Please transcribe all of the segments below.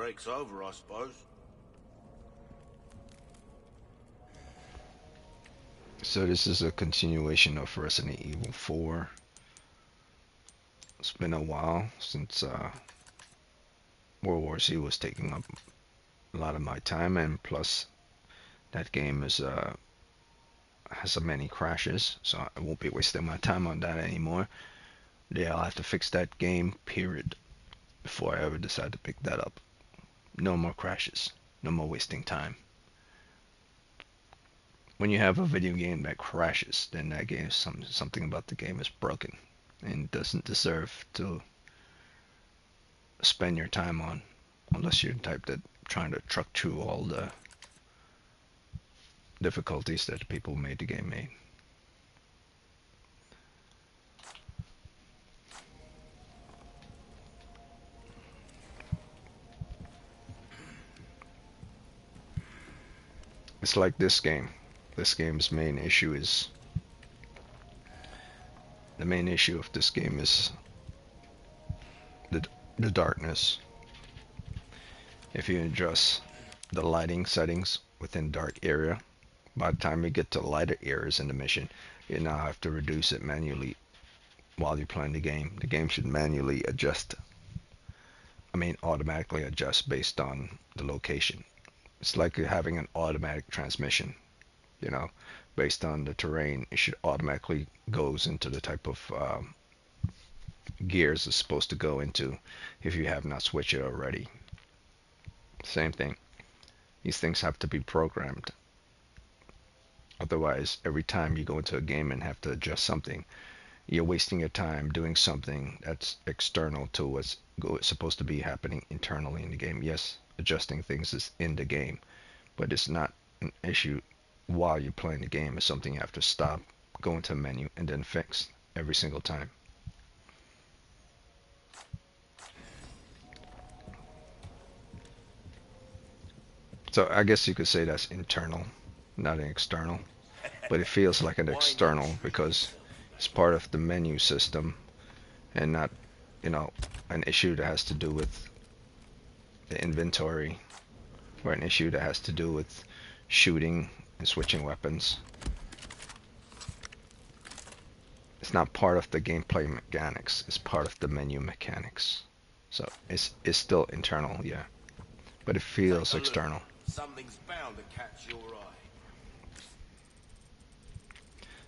break's over, I suppose. So this is a continuation of Resident Evil 4. It's been a while since World War Z was taking up a lot of my time, and plus that game is has so many crashes, so I won't be wasting my time on that anymore. Yeah, I'll have to fix that game, period, before I ever decide to pick that up. No more crashes, no more wasting time. When you have a video game that crashes, then that game, something about the game is broken and doesn't deserve to spend your time on, unless you're the type that trying to truck through all the difficulties that people made the game made. It's like this game. This game's main issue is the main issue of this game is the the darkness. If you adjust the lighting settings within dark area, by the time you get to lighter areas in the mission, you now have to reduce it manually while you're playing the game. The game should manually adjust, automatically adjust based on the location. It's like having an automatic transmission, you know, based on the terrain. It should automatically goes into the type of gears it's supposed to go into if you have not switched it already. Same thing. These things have to be programmed. Otherwise, every time you go into a game and have to adjust something, you're wasting your time doing something that's external to what's supposed to be happening internally in the game. Yes, adjusting things is in the game, but it's not an issue while you're playing the game. It's something you have to stop, go into a menu, and then fix every single time. So I guess you could say that's internal, not an external, but it feels like an Why not external treat because yourself? it's part of the menu system and not, you know, an issue that has to do with the inventory or an issue that has to do with shooting and switching weapons. It's not part of the gameplay mechanics, it's part of the menu mechanics. So it's still internal, yeah, but it Take feels a look. external. Something's bound to catch your eye.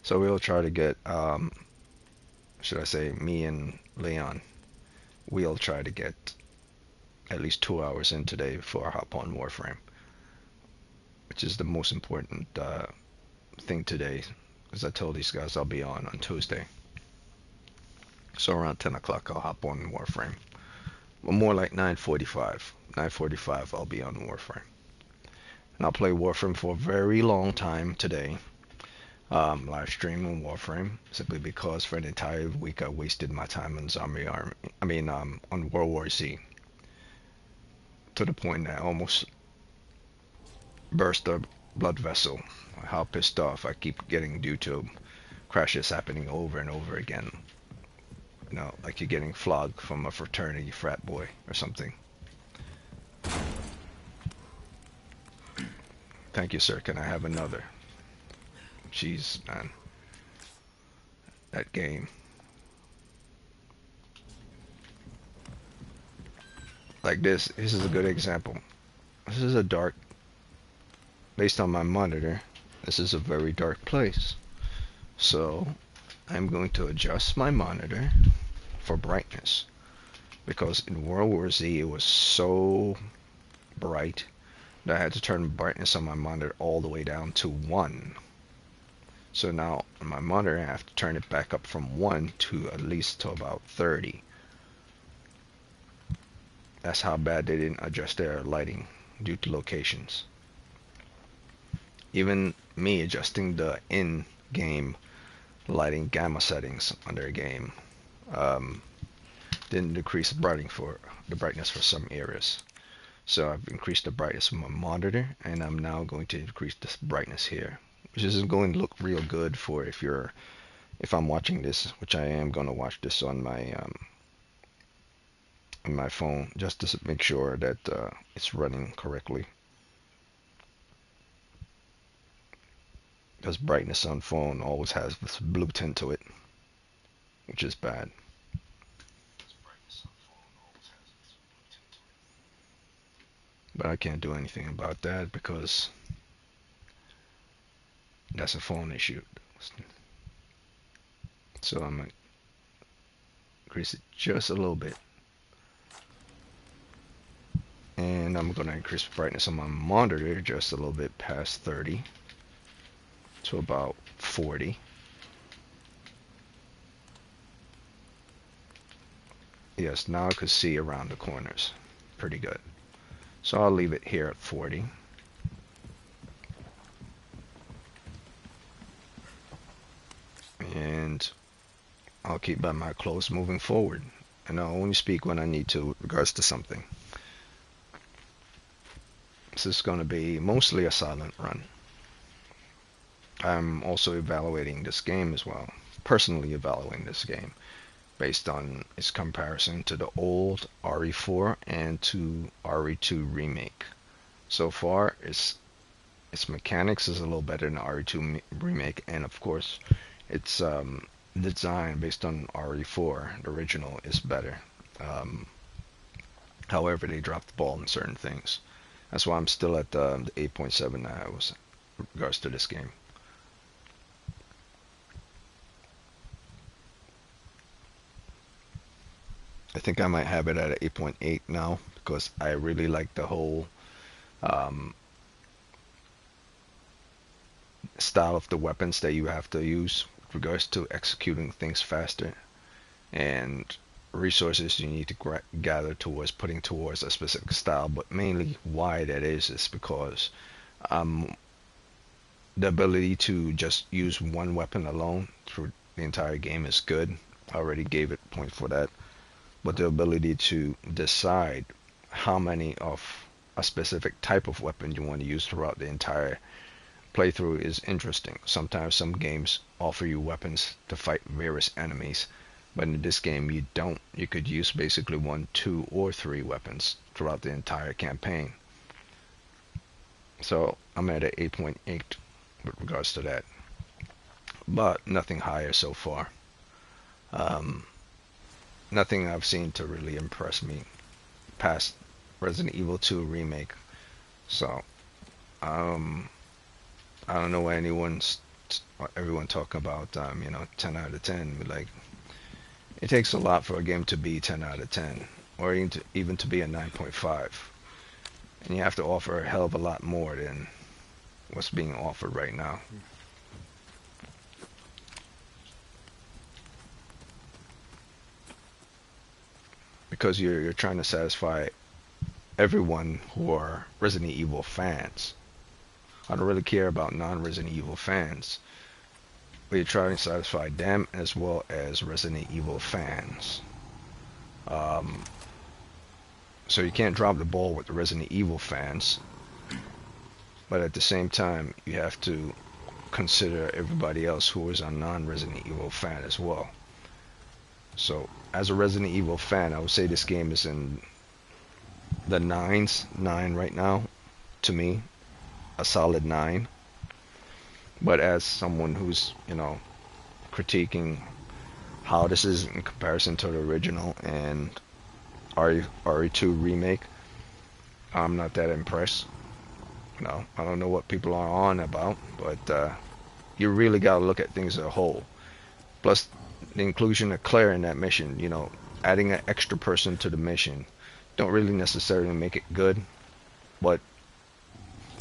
So we'll try to get, should I say, me and Leon, we'll try to get at least 2 hours in today before I hop on Warframe, which is the most important thing today. As I told these guys, I'll be on Tuesday. So around 10 o'clock, I'll hop on Warframe. Well, more like 9:45. 9:45, I'll be on Warframe. And I'll play Warframe for a very long time today. Live stream on Warframe, simply because for an entire week I wasted my time on Zombie Army. On World War Z, to the point that I almost burst a blood vessel. How pissed off I keep getting due to crashes happening over and over again. You know, like you're getting flogged from a fraternity frat boy or something. Thank you, sir. Can I have another? Jeez, man. That game. Like this. This is a good example. This is a dark, based on my monitor, this is a very dark place. So I'm going to adjust my monitor for brightness, because in World War Z it was so bright that I had to turn the brightness on my monitor all the way down to 1. So now on my monitor I have to turn it back up from 1 to at least to about 30. That's how bad they didn't adjust their lighting due to locations. Even me adjusting the in-game lighting gamma settings on their game didn't decrease the brightness for some areas. So I've increased the brightness of my monitor, and I'm now going to increase the brightness here, which isn't going to look real good for if I'm watching this, which I am going to watch this on my on my phone just to make sure that it's running correctly. Because brightness on phone always has this blue tint to it, which is bad. But I can't do anything about that because that's a phone issue. So I'm gonna increase it just a little bit. And I'm gonna increase the brightness on my monitor just a little bit past 30 to about 40. Yes, now I could see around the corners pretty good. So I'll leave it here at 40. And I'll keep by my close moving forward. And I'll only speak when I need to with regards to something. This is going to be mostly a silent run. I'm also evaluating this game as well. Personally evaluating this game based on its comparison to the old RE4 and to RE2 remake. So far, its mechanics is a little better than RE2 remake, and of course, its design based on RE4, the original, is better. However, they dropped the ball in certain things. That's why I'm still at the 8.7 that I was in regards to this game. I think I might have it at an 8.8 now because I really like the whole style of the weapons that you have to use with regards to executing things faster and resources you need to gather towards putting towards a specific style. But mainly why that is because the ability to just use one weapon alone through the entire game is good. I already gave it a point for that. But the ability to decide how many of a specific type of weapon you want to use throughout the entire playthrough is interesting. Sometimes some games offer you weapons to fight various enemies, but in this game you don't. You could use basically 1, 2, or 3 weapons throughout the entire campaign. So I'm at an 8.8 with regards to that, but nothing higher so far. Nothing I've seen to really impress me past Resident Evil 2 remake. So I don't know why everyone talking about 10 out of 10. But like, it takes a lot for a game to be 10 out of 10, or even to be a 9.5, and you have to offer a hell of a lot more than what's being offered right now. Because you're trying to satisfy everyone who are Resident Evil fans. I don't really care about non-Resident Evil fans, but you're trying to satisfy them as well as Resident Evil fans. So you can't drop the ball with the Resident Evil fans, but at the same time you have to consider everybody else who is a non-Resident Evil fan as well. So as a Resident Evil fan, I would say this game is in the 9 right now. To me, a solid 9. But as someone who's critiquing how this is in comparison to the original and RE2 remake, I'm not that impressed. I don't know what people are on about, but you really got to look at things as a whole. Plus, the inclusion of Claire in that mission, adding an extra person to the mission, don't really necessarily make it good, but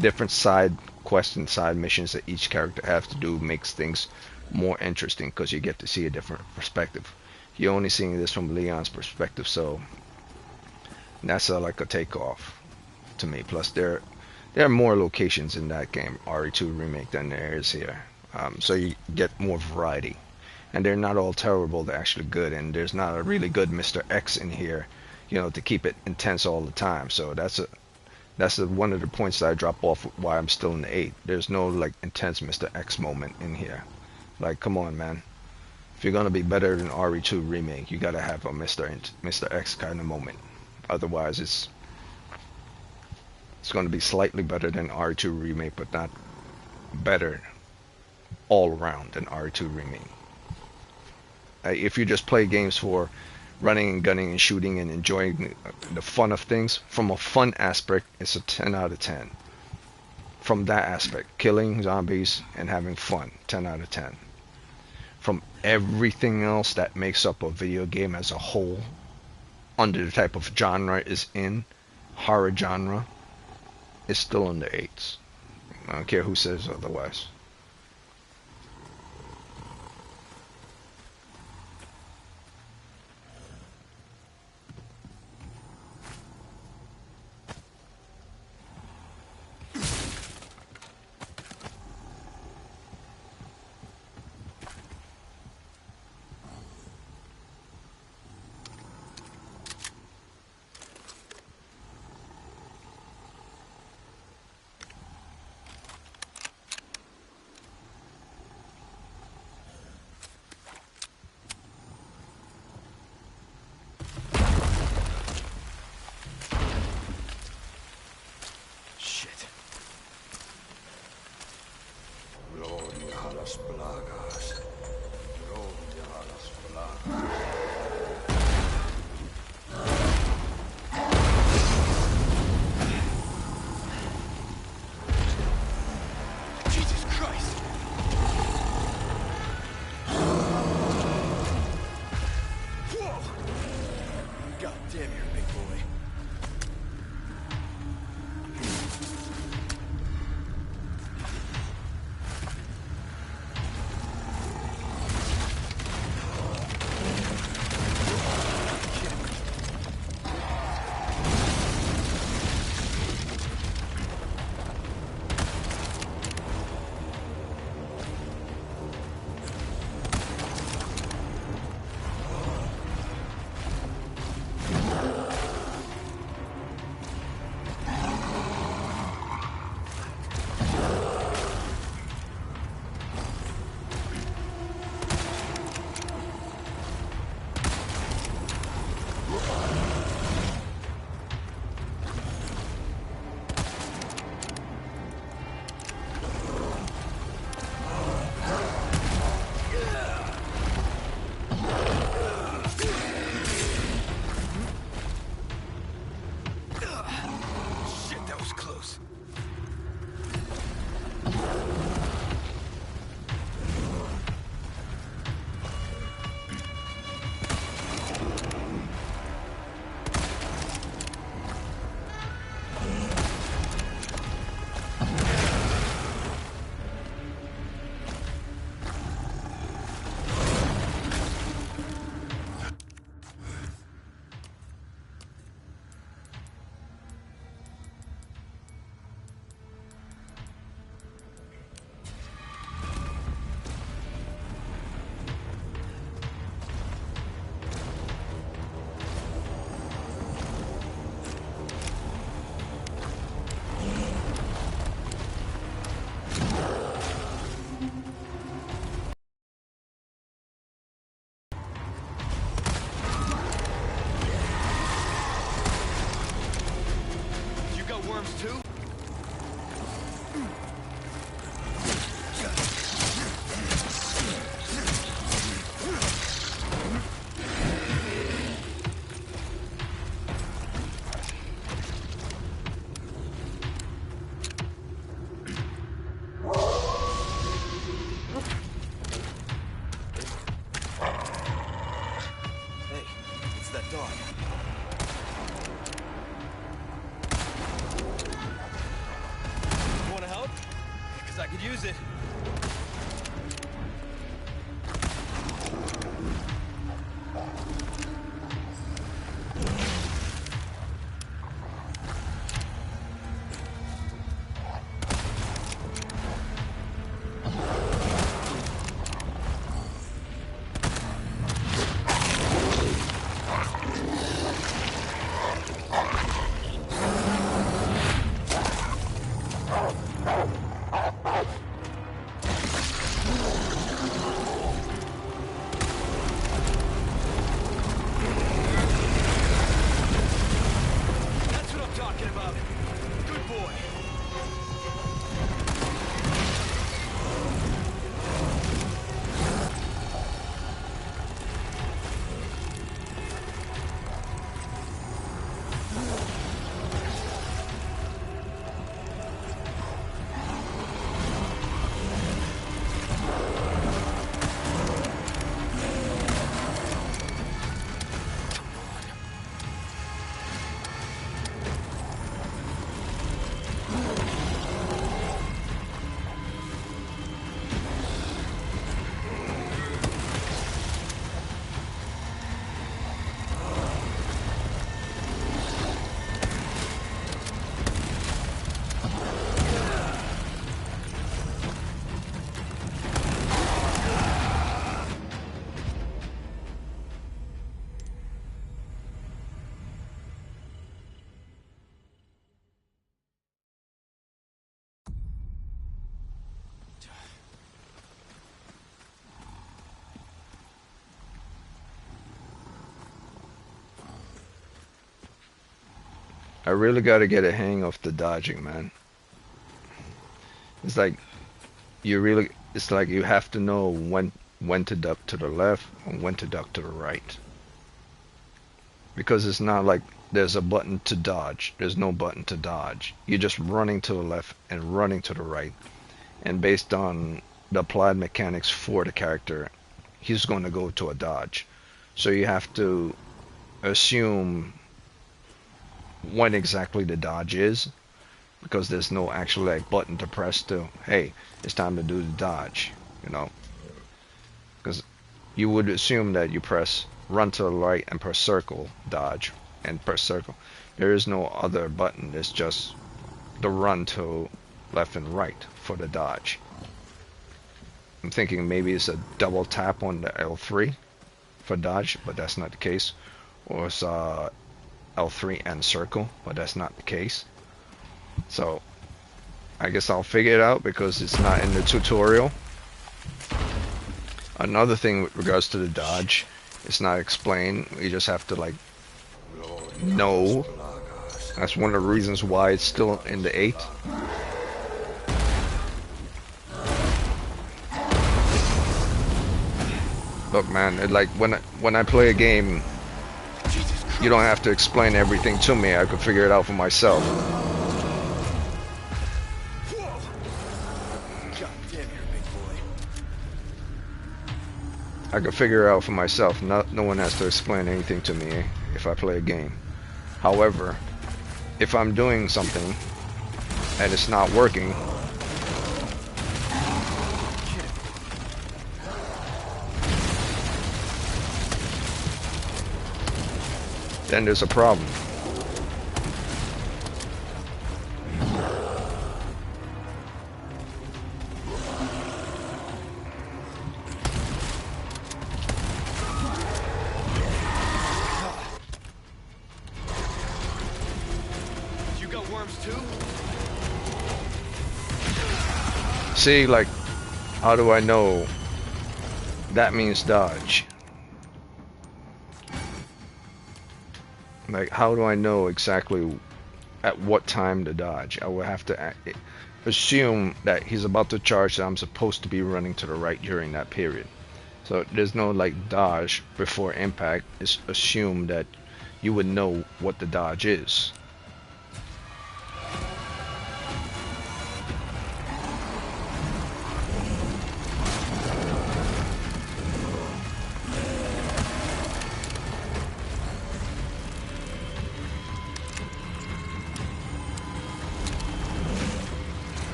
different side quests and side missions that each character has to do makes things more interesting because you get to see a different perspective. You're only seeing this from Leon's perspective, so that's like a takeoff to me. Plus, there are more locations in that game, RE2 remake, than there is here, so you get more variety. And they're not all terrible, they're actually good, and there's not a really good Mr. X in here, to keep it intense all the time. So that's one of the points that I drop off why I'm still in the 8. There's no like intense Mr. X moment in here. Like, come on, man. If you're gonna be better than RE2 remake, you gotta have a Mr. X kind of moment. Otherwise, it's going to be slightly better than R2 remake, but not better all around than R2 remake. If you just play games for running and gunning and shooting and enjoying the fun of things, from a fun aspect, it's a 10 out of 10. From that aspect, killing zombies and having fun, 10 out of 10. From everything else that makes up a video game as a whole, under the type of genre is in, horror genre, it's still in the 8s. I don't care who says otherwise. Gloria a las plagas. Gloria a las plagas. Jesus Christ! Whoa! God damn, you're a big boy. Too? I really gotta get a hang of the dodging, man. It's like it's like you have to know when to duck to the left and when to duck to the right. Because it's not like there's a button to dodge. There's no button to dodge. You're just running to the left and running to the right. And based on the applied mechanics for the character, he's going to go to a dodge. So you have to assume when exactly the dodge is, because there's no actual like button to press to, hey, it's time to do the dodge, you know. Because you would assume that you press run to the right and press circle, dodge, and press circle. There is no other button. It's just the run to left and right for the dodge. I'm thinking maybe it's a double tap on the L3 for dodge, but that's not the case. Or it's L3 and circle, but that's not the case. So I guess I'll figure it out because it's not in the tutorial. Another thing with regards to the dodge, it's not explained. You just have to like know. That's one of the reasons why it's still in the 8. Look, man, like when I play a game, you don't have to explain everything to me. I can figure it out for myself. I can figure it out for myself. No one has to explain anything to me if I play a game. However, if I'm doing something and it's not working, then there's a problem. You got worms too? See, like, how do I know that means dodge? Like, how do I know exactly at what time to dodge? I would have to assume that he's about to charge, that I'm supposed to be running to the right during that period. So there's no like dodge before impact. It's assumed that you would know what the dodge is.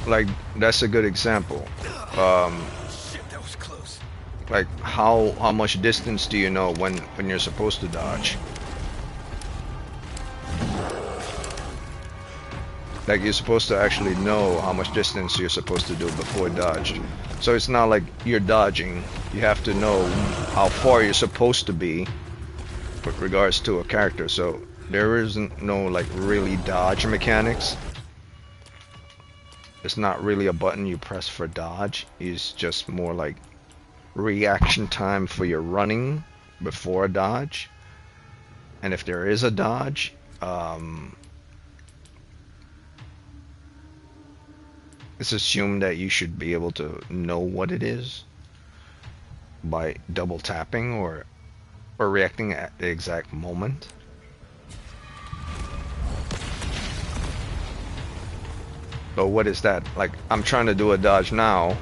Like, that's a good example. Shit, that was close. Like, how much distance do you know when you're supposed to dodge? Like, you're supposed to actually know how much distance you're supposed to do before dodge. So it's not like you're dodging. You have to know how far you're supposed to be with regards to a character. So there isn't no like really dodge mechanics. It's not really a button you press for dodge. It's just more like reaction time for your running before a dodge. And if there is a dodge, it's assumed that you should be able to know what it is by double tapping or reacting at the exact moment. So what is that? Like, I'm trying to do a dodge now.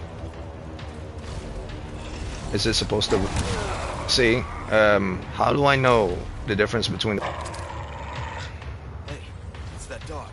Is it supposed to... See? How do I know the difference between... Hey, it's that dog.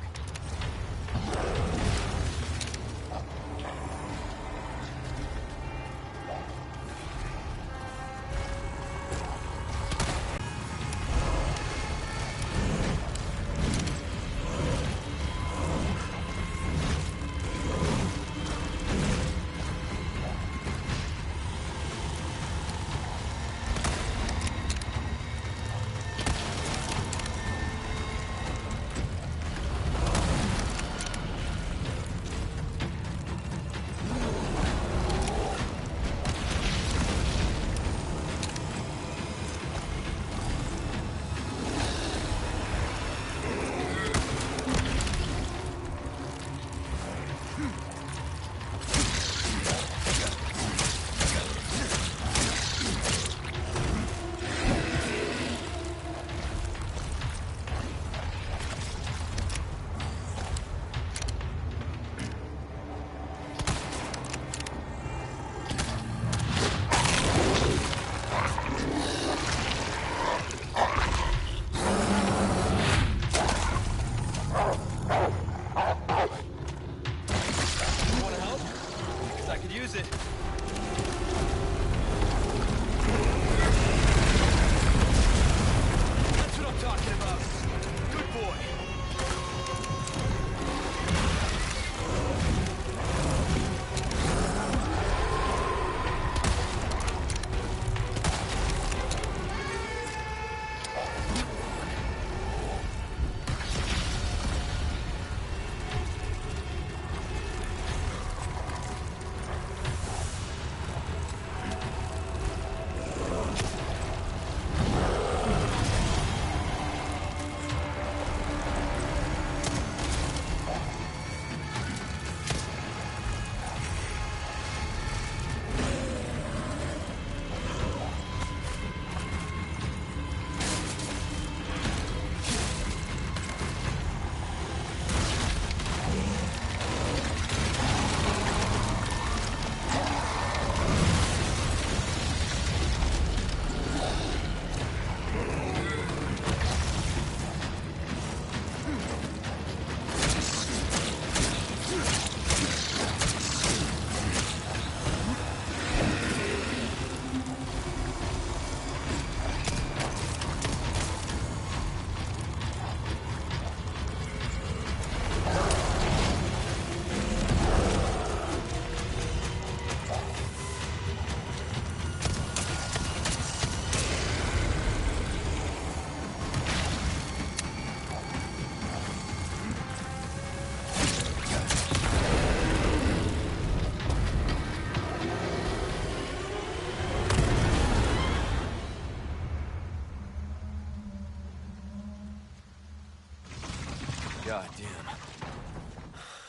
God damn.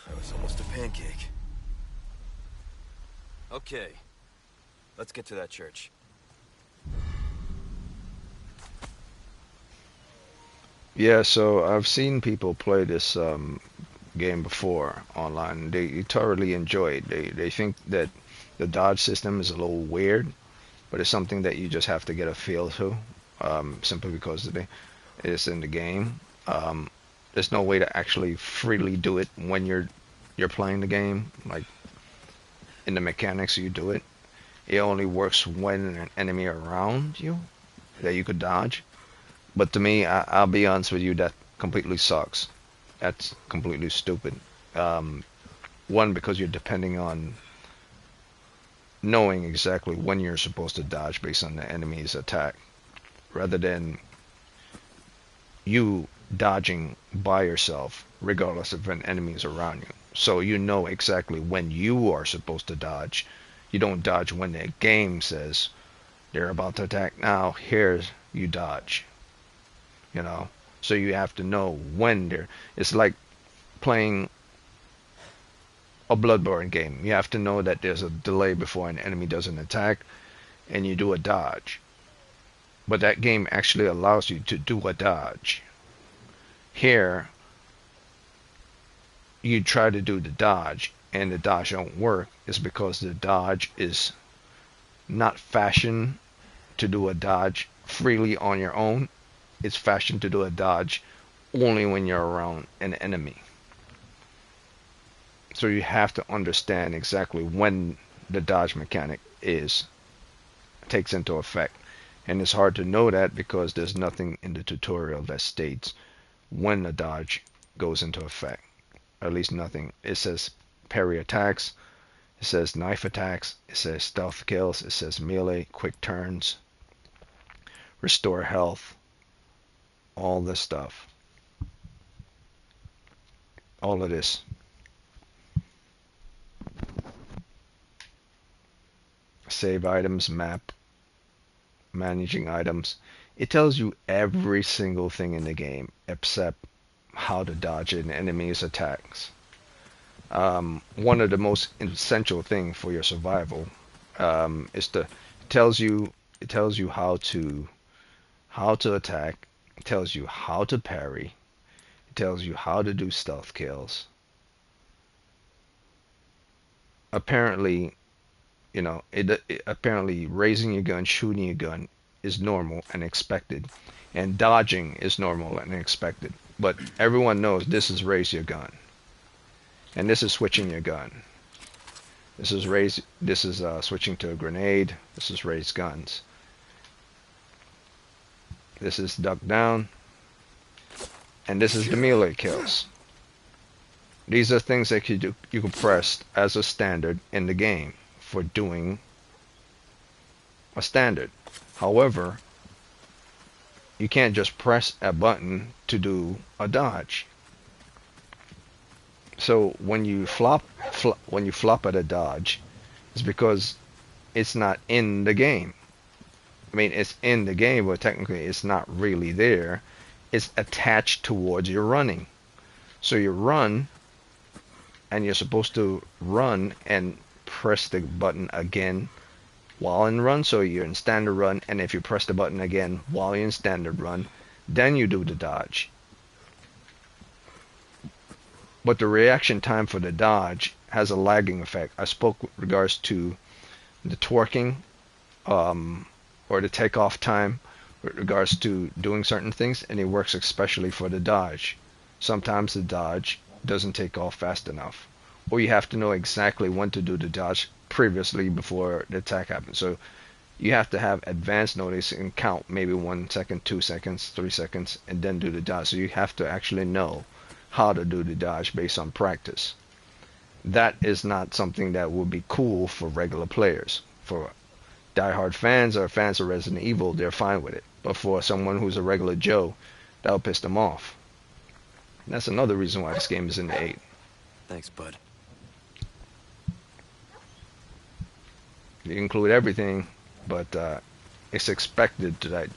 That was almost a pancake. Okay. Let's get to that church. Yeah, so I've seen people play this game before online. They thoroughly enjoy it. They think that the dodge system is a little weird, but it's something that you just have to get a feel to, simply because it's in the game. Um, there's no way to actually freely do it when you're playing the game. Like in the mechanics, you do it. It only works when an enemy around you that you could dodge. But to me, I'll be honest with you, that completely sucks. That's completely stupid. Um, One, because you're depending on knowing exactly when you're supposed to dodge based on the enemy's attack, rather than you dodging by yourself, regardless if an enemy is around you. So you know exactly when you are supposed to dodge. You don't dodge when the game says they're about to attack now. Here's you dodge. You know. So you have to know when they're. It's like playing a Bloodborne game. You have to know that there's a delay before an enemy does an attack, and you do a dodge. But that game actually allows you to do a dodge. Here, you try to do the dodge, and the dodge don't work. It's because the dodge is not fashioned to do a dodge freely on your own. It's fashioned to do a dodge only when you're around an enemy. So you have to understand exactly when the dodge mechanic takes into effect. And it's hard to know that because there's nothing in the tutorial that states when the dodge goes into effect. At least nothing. It says parry attacks, it says knife attacks, it says stealth kills, it says melee, quick turns, restore health, all this stuff. All of this. Save items, map, managing items. It tells you every single thing in the game except how to dodge an enemy's attacks. One of the most essential things for your survival is to it tells you how to attack. It tells you how to parry. It tells you how to do stealth kills. Apparently, apparently raising your gun, shooting your gun is normal and expected, and dodging is normal and expected. But everyone knows this is raise your gun, and this is switching your gun. This is raise. This is switching to a grenade. This is raise guns. This is duck down, and this is the melee kills. These are things that you can press as a standard in the game for doing a standard. However, you can't just press a button to do a dodge. So when you flop at a dodge, it's because it's not in the game. I mean, it's in the game, but technically it's not really there. It's attached towards your running. So you run, and you're supposed to run and press the button again while in run. So you're in standard run, and if you press the button again while you're in standard run, then you do the dodge. But the reaction time for the dodge has a lagging effect. I spoke with regards to the twerking, or the takeoff time with regards to doing certain things, and it works especially for the dodge. Sometimes the dodge doesn't take off fast enough, or you have to know exactly when to do the dodge previously before the attack happens. So you have to have advanced notice and count maybe 1 second, 2 seconds, 3 seconds, and then do the dodge. So you have to actually know how to do the dodge based on practice. That is not something that would be cool for regular players. For diehard fans or fans of Resident Evil, they're fine with it. But for someone who's a regular Joe, that'll piss them off. And that's another reason why this game is in the 8. Thanks, bud. You include everything, but it's expected that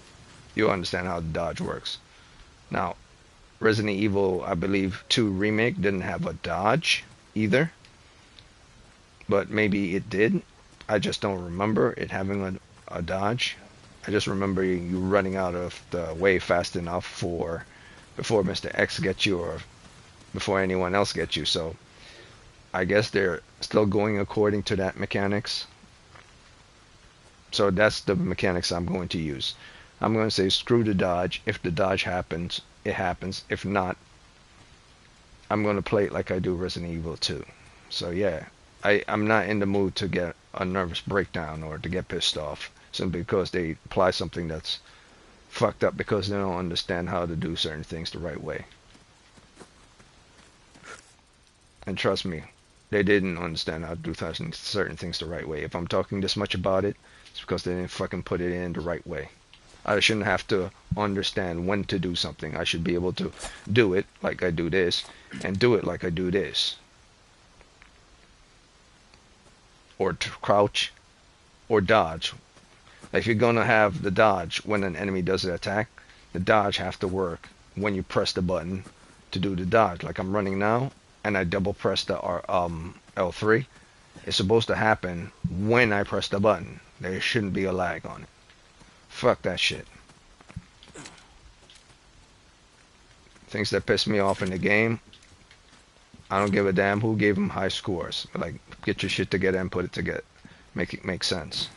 you understand how the dodge works. Now, Resident Evil, I believe, 2 remake didn't have a dodge either, but maybe it did. I just don't remember it having a dodge. I just remember you running out of the way fast enough for before Mr. X gets you or before anyone else gets you. So I guess they're still going according to that mechanics. So that's the mechanics I'm going to use. I'm going to say screw the dodge. If the dodge happens, it happens. If not, I'm going to play it like I do Resident Evil 2. So yeah, I'm not in the mood to get a nervous breakdown or to get pissed off simply because they apply something that's fucked up because they don't understand how to do certain things the right way. And trust me, they didn't understand how to do certain things the right way. If I'm talking this much about it, it's because they didn't fucking put it in the right way. I shouldn't have to understand when to do something. I should be able to do it like I do this and do it like I do this. Or to crouch or dodge. Like if you're going to have the dodge when an enemy does an attack, the dodge have to work when you press the button to do the dodge. Like I'm running now and I double press the L3. It's supposed to happen when I press the button. There shouldn't be a lag on it. Fuck that shit. Things that piss me off in the game, I don't give a damn who gave them high scores. Like, get your shit together and put it together. Make it make sense.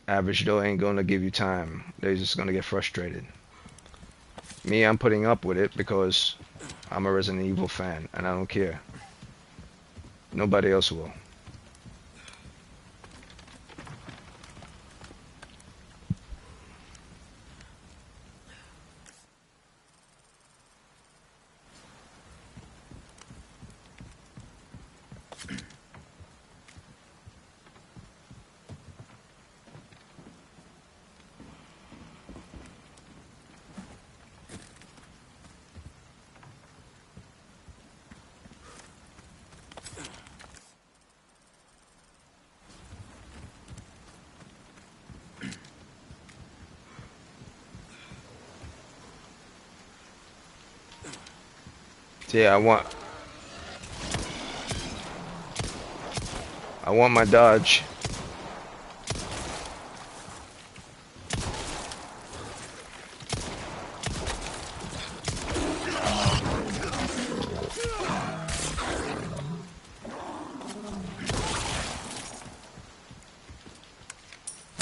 Average Joe ain't gonna give you time. They're just gonna get frustrated. Me, I'm putting up with it because I'm a Resident Evil fan and I don't care. Nobody else will. So yeah, I want my dodge.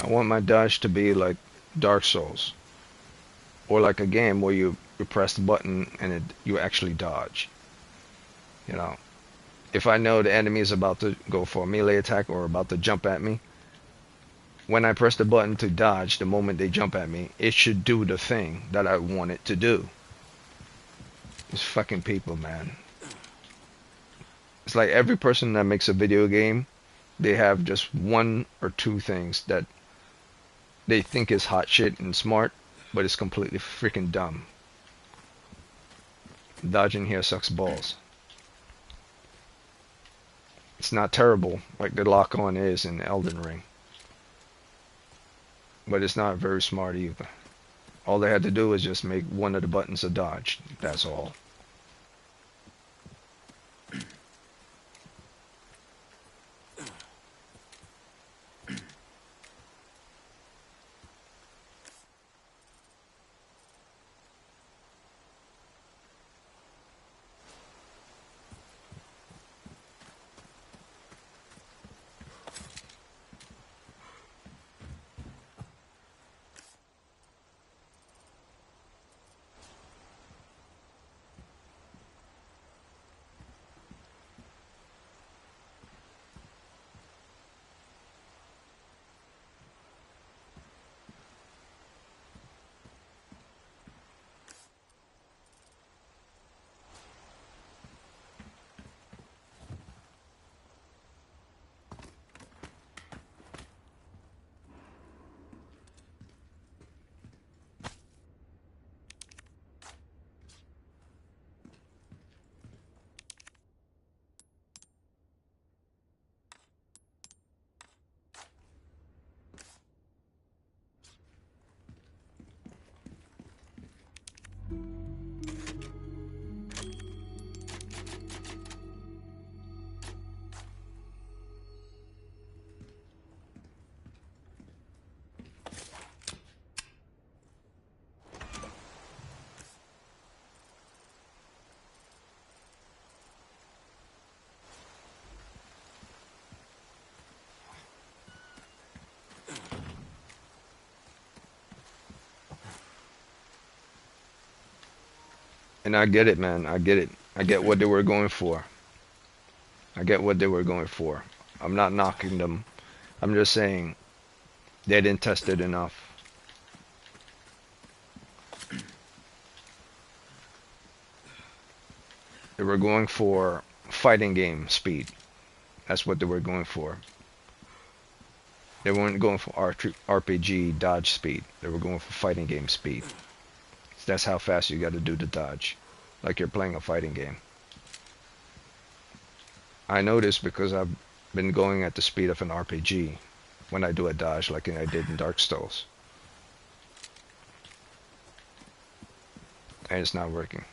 I want my dodge to be like Dark Souls. Or like a game where you press the button and you actually dodge. You know, if I know the enemy is about to go for a melee attack or about to jump at me, when I press the button to dodge the moment they jump at me, it should do the thing that I want it to do. These fucking people, man. It's like every person that makes a video game, they have just one or two things that they think is hot shit and smart, but it's completely freaking dumb. Dodging here sucks balls. It's not terrible like the lock on is in Elden Ring, but it's not very smart either. All they had to do was just make one of the buttons a dodge. That's all. And I get it, man. I get it. I get what they were going for. I get what they were going for. I'm not knocking them. I'm just saying they didn't test it enough. They were going for fighting game speed. That's what they were going for. They weren't going for RPG dodge speed. They were going for fighting game speed. That's how fast you got to do the dodge, like you're playing a fighting game. I know this because I've been going at the speed of an RPG when I do a dodge, like I did in Dark Souls, and it's not working.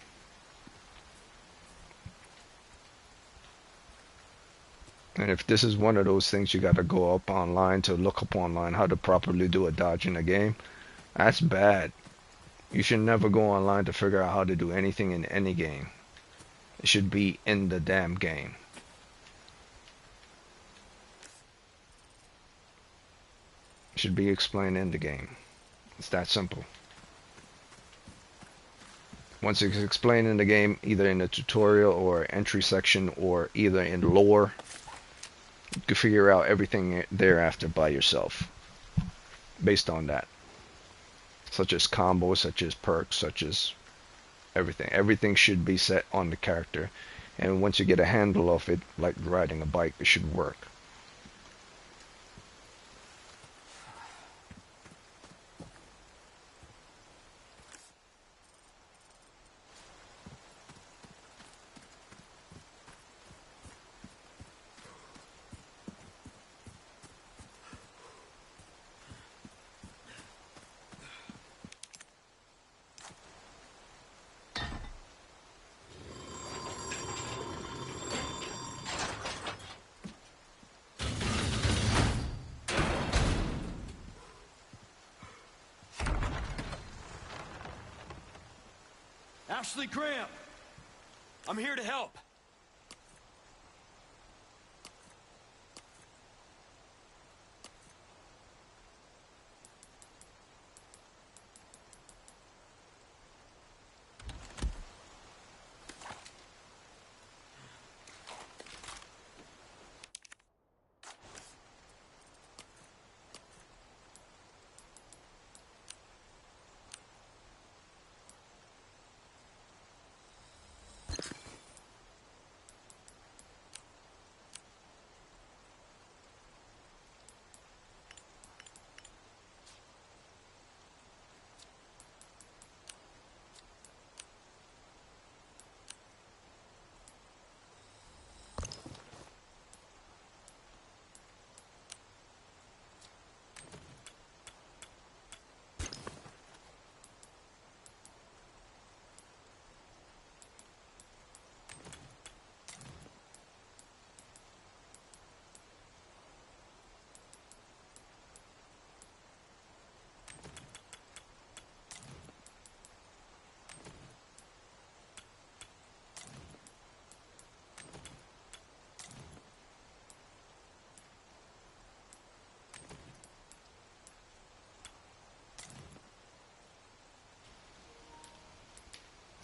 And if this is one of those things you got to go up online to look up online how to properly do a dodge in a game, that's bad. You should never go online to figure out how to do anything in any game. It should be in the damn game. It should be explained in the game. It's that simple. Once it's explained in the game, either in the tutorial or entry section or either in lore, you can figure out everything thereafter by yourself based on that. Such as combos, such as perks, such as everything. Everything should be set on the character. And once you get a handle of it, like riding a bike, it should work. Ashley Graham! I'm here to help.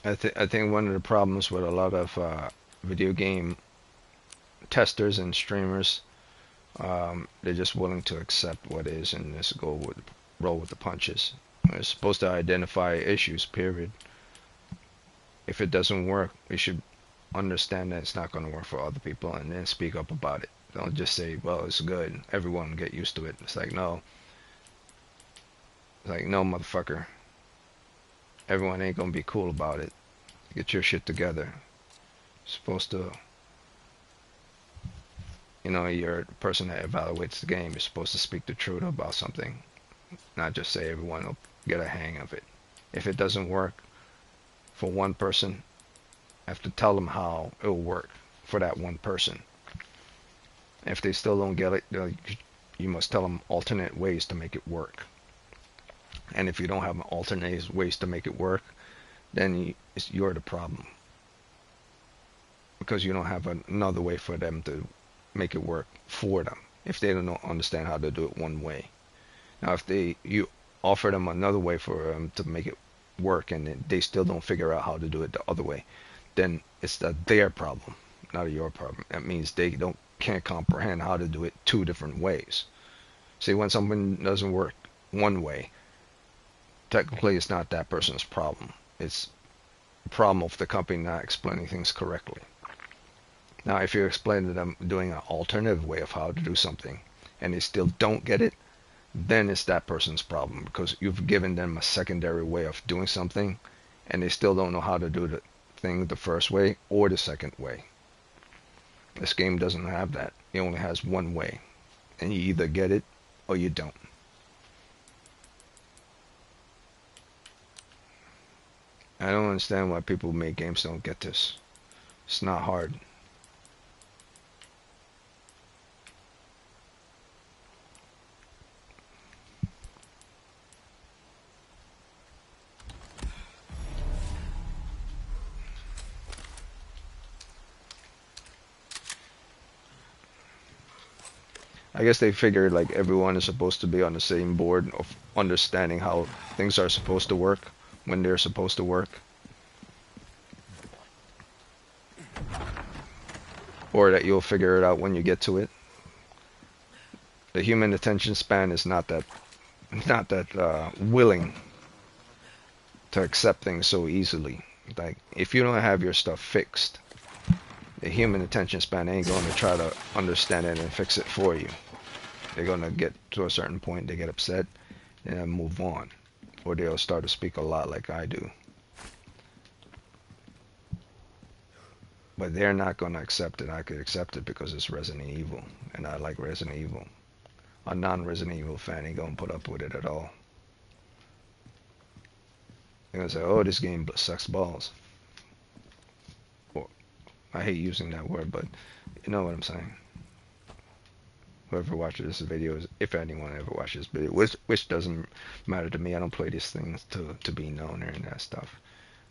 I think one of the problems with a lot of video game testers and streamers, they're just willing to accept what is and just roll with the punches. They're supposed to identify issues, period. If it doesn't work, we should understand that it's not going to work for other people and then speak up about it. Don't just say, well, it's good, everyone get used to it. It's like, no. It's like, no, motherfucker. Everyone ain't going to be cool about it. Get your shit together. You're supposed to, you're the person that evaluates the game. You're supposed to speak the truth about something, not just say everyone will get a hang of it. If it doesn't work for one person, I have to tell them how it will work for that one person. If they still don't get it, you must tell them alternate ways to make it work. And if you don't have alternate ways to make it work, then you're the problem. Because you don't have another way for them to make it work for them. If they don't understand how to do it one way. Now, if you offer them another way for them to make it work and they still don't figure out how to do it the other way, then it's their problem, not your problem. That means they don't can't comprehend how to do it two different ways. See, when something doesn't work one way, technically it's not that person's problem. It's a problem of the company not explaining things correctly. Now, if you explain to them doing an alternative way of how to do something and they still don't get it, then it's that person's problem because you've given them a secondary way of doing something and they still don't know how to do the thing the first way or the second way. This game doesn't have that. It only has one way, and you either get it or you don't. I don't understand why people who make games don't get this. It's not hard. I guess they figured like everyone is supposed to be on the same board of understanding how things are supposed to work when they're supposed to work. Or that you'll figure it out when you get to it. The human attention span is not that willing to accept things so easily. Like if you don't have your stuff fixed, the human attention span ain't going to try to understand it and fix it for you. They're going to get to a certain point, they get upset, and then move on. Or they'll start to speak a lot like I do. But they're not going to accept it. I could accept it because it's Resident Evil, and I like Resident Evil. A non-Resident Evil fan ain't going to put up with it at all. They're going to say, oh, this game sucks balls. Or, I hate using that word, but you know what I'm saying. Whoever watches this video, if anyone ever watches this video, which doesn't matter to me. I don't play these things to be known or any of that stuff.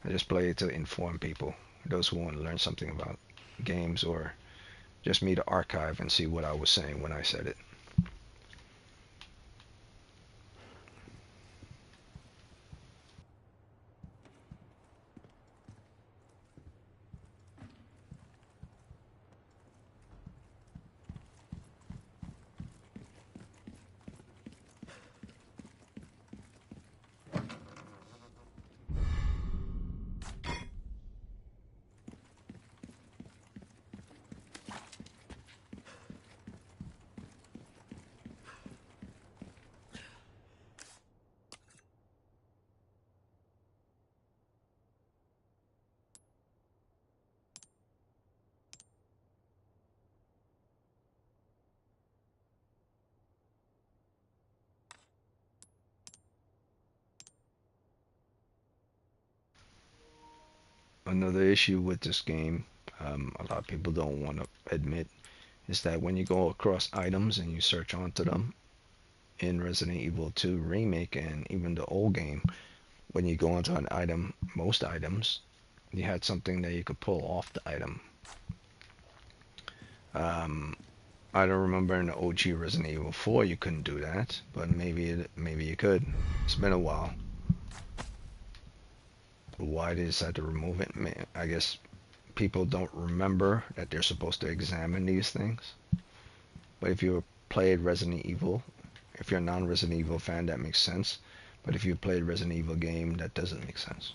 I just play it to inform people, those who want to learn something about games or just me to archive and see what I was saying when I said it. Another issue with this game, a lot of people don't want to admit, is that when you go across items and you search onto them in Resident Evil 2 Remake and even the old game, when you go onto an item, most items, you had something that you could pull off the item. I don't remember in the OG Resident Evil 4 you couldn't do that, but maybe you could. It's been a while. Why they decided to remove it? I guess people don't remember that they're supposed to examine these things. But if you played Resident Evil, if you're a non-Resident Evil fan, that makes sense. But if you played Resident Evil game, that doesn't make sense.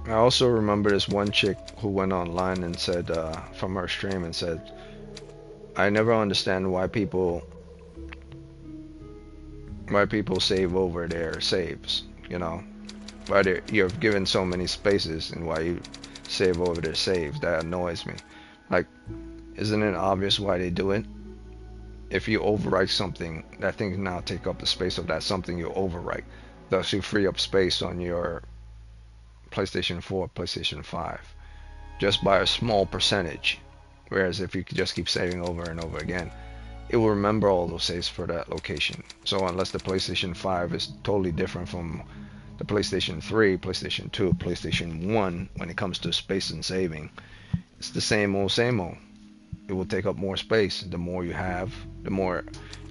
I also remember this one chick who went online and said, from her stream, and said, I never understand why people save over their saves, you know, why you're given so many spaces and why you save over their saves. That annoys me. Like, isn't it obvious why they do it? If you overwrite something, that thing can now take up the space of that something you overwrite. Thus, you free up space on your PlayStation 4, PlayStation 5, just by a small percentage. Whereas if you could just keep saving over and over again, it will remember all those saves for that location. So unless the PlayStation 5 is totally different from the PlayStation 3, PlayStation 2, PlayStation 1 when it comes to space and saving, it's the same old, same old. It will take up more space. The more you have, the more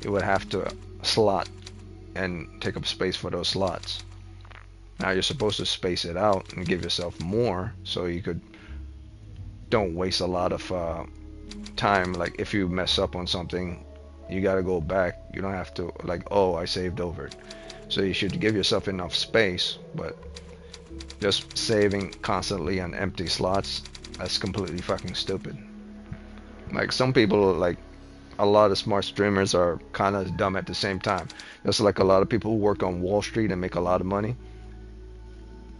it would have to slot and take up space for those slots. Now you're supposed to space it out and give yourself more so you could don't waste a lot of time. Like if you mess up on something, you got to go back. You don't have to like, oh, I saved over it. So you should give yourself enough space, but just saving constantly on empty slots, that's completely fucking stupid. Like some people, like a lot of smart streamers are kind of dumb at the same time. Just like a lot of people who work on Wall Street and make a lot of money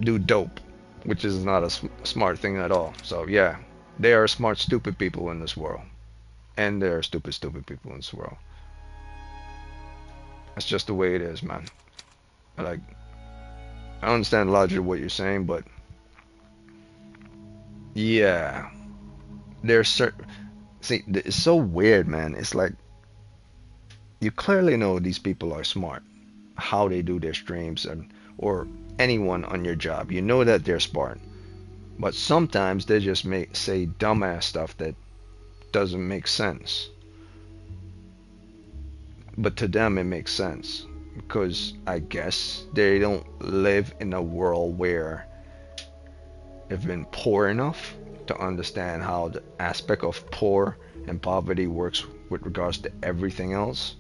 do dope, which is not a smart thing at all. So yeah, there are smart, stupid people in this world, and there are stupid, stupid people in this world. That's just the way it is, man. Like I understand the logic of what you're saying, but yeah, there's certain. See, it's so weird, man. It's like you clearly know these people are smart, how they do their streams, and or anyone on your job. You know that they're smart, but sometimes they just say dumbass stuff that doesn't make sense. But to them, it makes sense because I guess they don't live in a world where they've been poor enough to understand how the aspect of poor and poverty works with regards to everything else,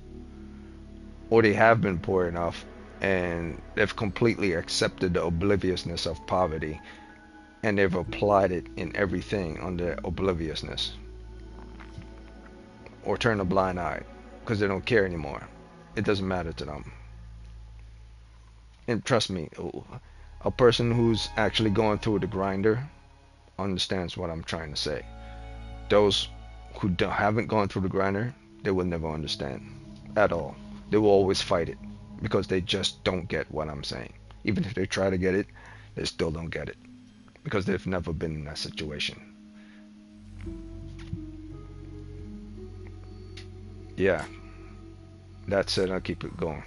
or they have been poor enough and they've completely accepted the obliviousness of poverty and they've applied it in everything under obliviousness, or turn a blind eye because they don't care anymore. It doesn't matter to them. And trust me, a person who's actually going through the grinder understands what I'm trying to say. Those who haven't gone through the grinder, they will never understand at all. They will always fight it because they just don't get what I'm saying. Even if they try to get it, they still don't get it because they've never been in that situation. Yeah, that's it. I'll keep it going.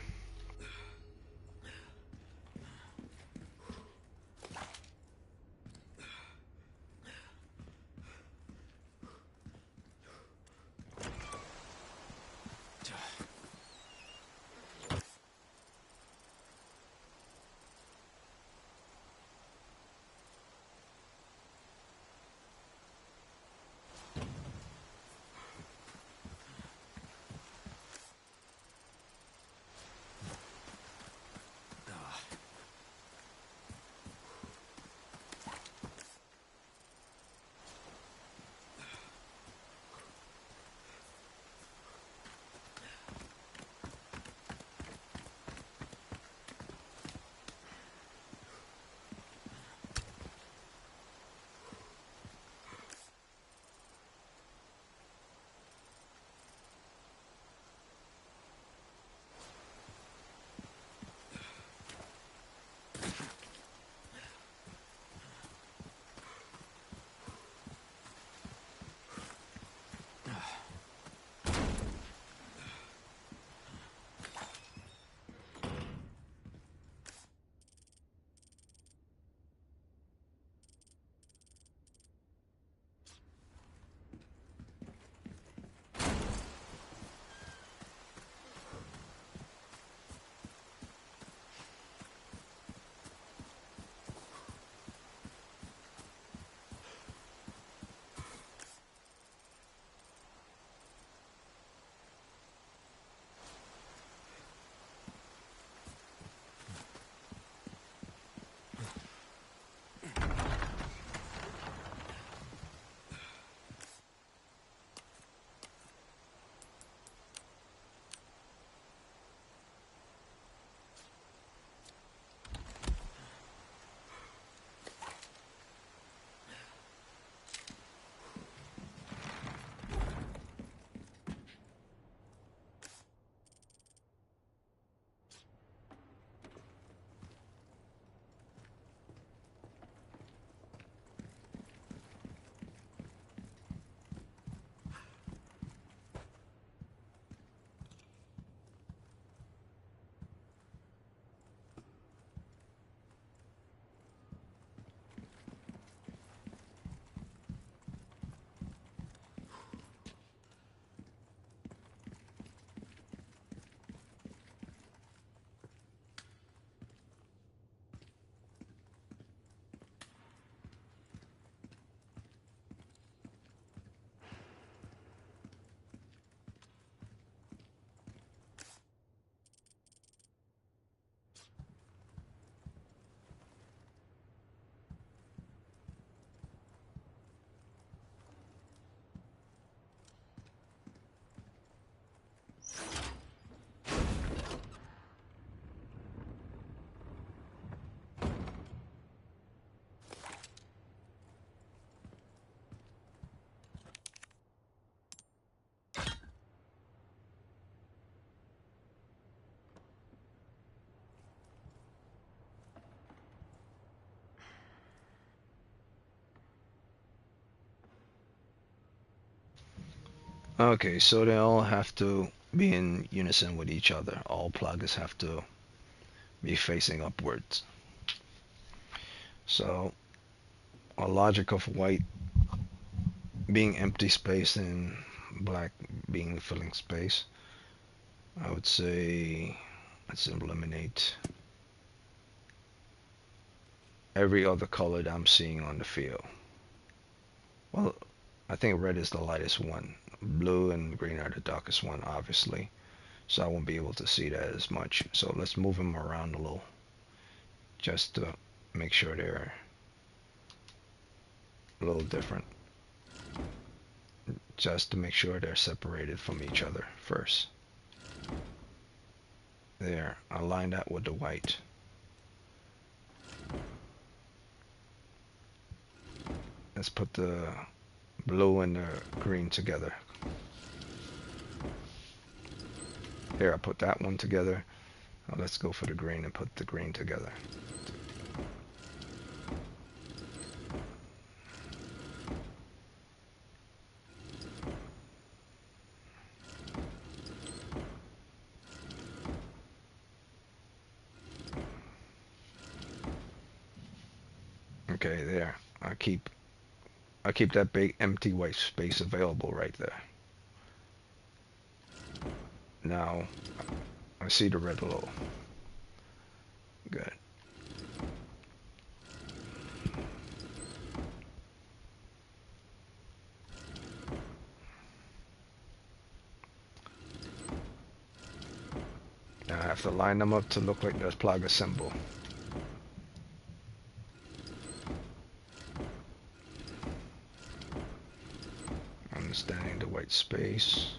Okay, so they all have to be in unison with each other. All plugs have to be facing upwards. So a logic of white being empty space and black being the filling space, I would say let's eliminate every other color that I'm seeing on the field. Well, I think red is the lightest one. Blue and green are the darkest one, obviously. So I won't be able to see that as much. So let's move them around a little just to make sure they're a little different. Just to make sure they're separated from each other first. There, align that with the white. Let's put the blue and the green together. Here, I put that one together. Now let's go for the green and put the green together. Okay, there. I keep that big empty white space available right there. Now I see the red below. Good. Now I have to line them up to look like there's Plaga symbol. Understanding the white space.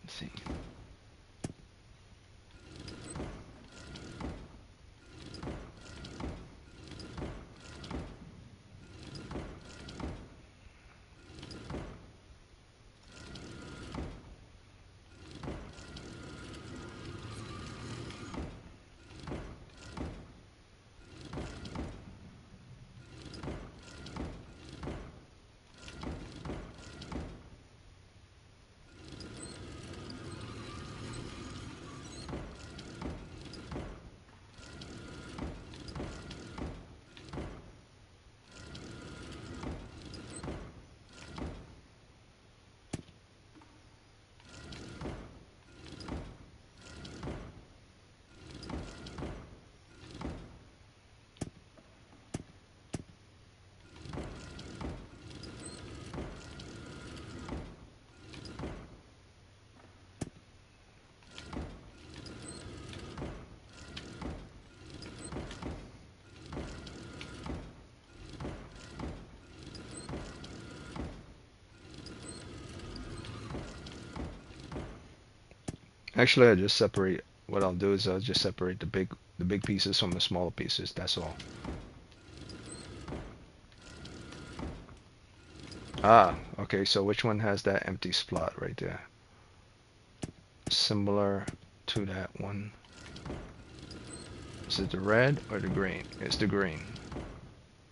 Let's see. Actually, I just separate. What I'll do is I'll just separate the big pieces from the smaller pieces. That's all. Ah, okay. So which one has that empty spot right there? Similar to that one. Is it the red or the green? It's the green.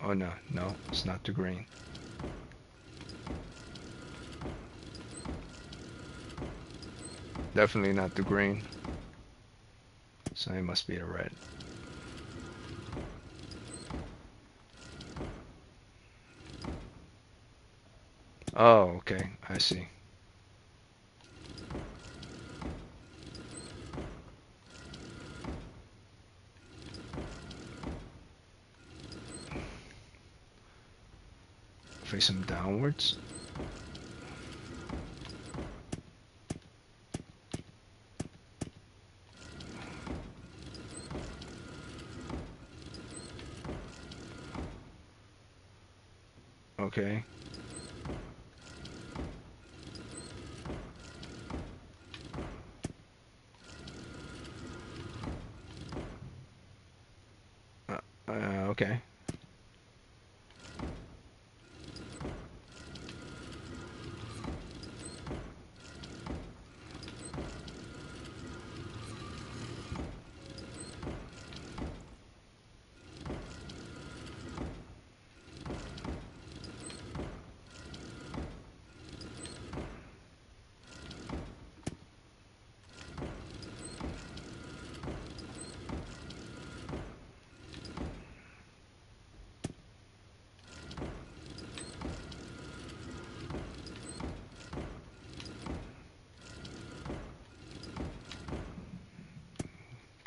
Oh no, no, it's not the green. Definitely not the green. So it must be the red. Oh, okay. I see. Face them downwards. Okay. Okay.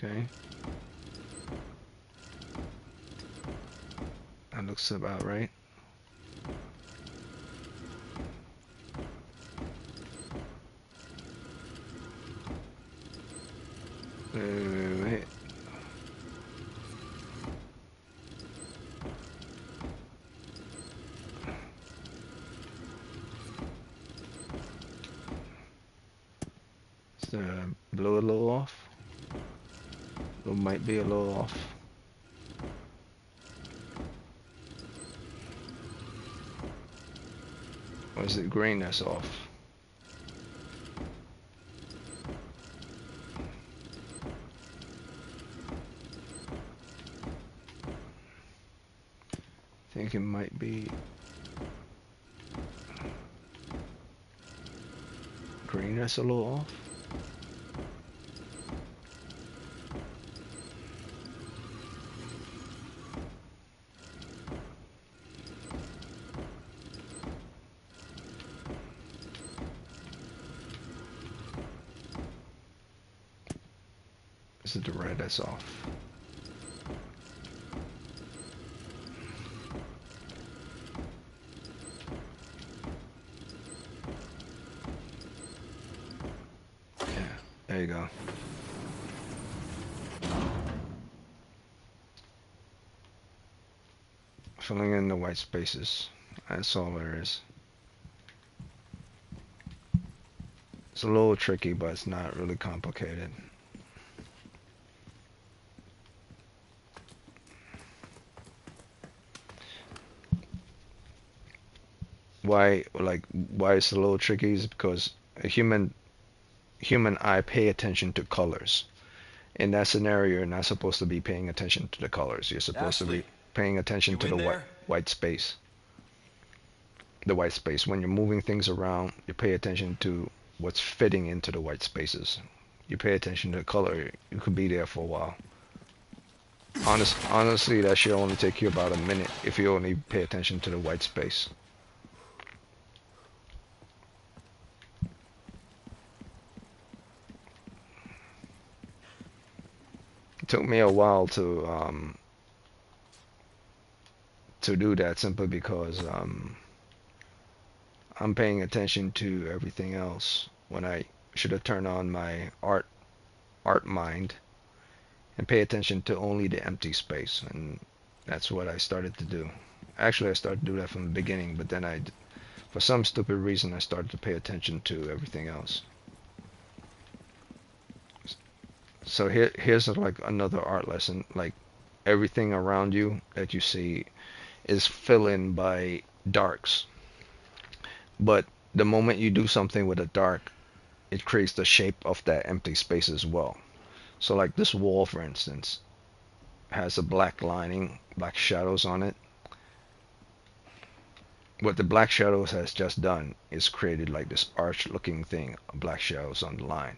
Okay. That looks about right. Wait. Is the blue a little off? Blue might be a little off. Or is it green that's off? I think it might be green that's a little off. Is it the red that's off? Yeah, there you go. Filling in the white spaces. That's all there is. It's a little tricky, but it's not really complicated. Why it's a little tricky is because a human eye pay attention to colors. In that scenario, you're not supposed to be paying attention to the colors. You're supposed to be paying attention to the white space. The white space. When you're moving things around, you pay attention to what's fitting into the white spaces. You pay attention to the color, you could be there for a while. Honestly, that should only take you about a minute if you only pay attention to the white space. It took me a while to do that simply because I'm paying attention to everything else when I should have turned on my art mind and pay attention to only the empty space, and that's what I started to do. Actually, I started to do that from the beginning, but then for some stupid reason, I started to pay attention to everything else. So here's like another art lesson. Like everything around you that you see is filled in by darks. But the moment you do something with a dark, it creates the shape of that empty space as well. So like this wall, for instance, has a black lining, black shadows on it. What the black shadows has just done is created like this arch looking thing, black shadows on the line.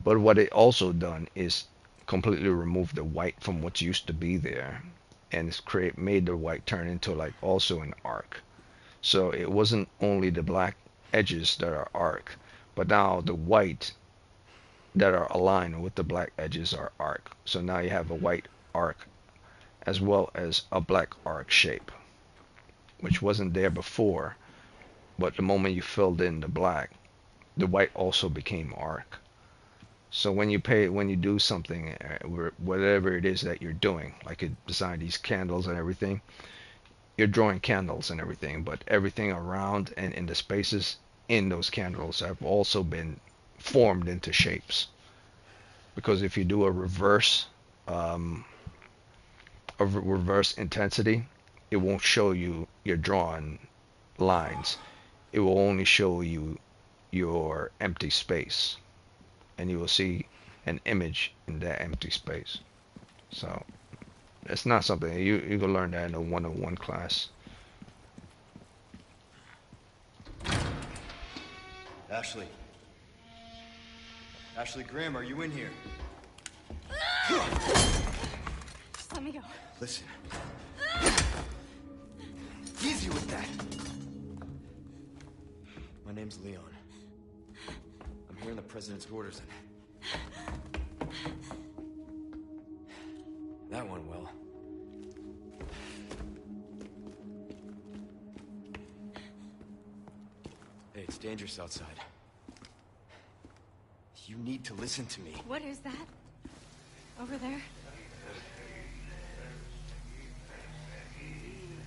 But what it also done is completely remove the white from what used to be there, and it's made the white turn into like also an arc. So it wasn't only the black edges that are arc, but now the white that are aligned with the black edges are arc. So now you have a white arc as well as a black arc shape, which wasn't there before. But the moment you filled in the black, the white also became arc. So when you do something, whatever it is that you're doing, like you design these candles and everything, you're drawing candles and everything, but everything around and in the spaces in those candles have also been formed into shapes. Because if you do a reverse intensity, it won't show you your drawn lines. It will only show you your empty space, and you will see an image in that empty space. So it's not something you can learn that in a 101 class. Ashley. Ashley Graham, are you in here? Just let me go. Listen. Easy with that. My name's Leon. I'm here in the president's orders and... That went well. Hey, it's dangerous outside. You need to listen to me. What is that? Over there?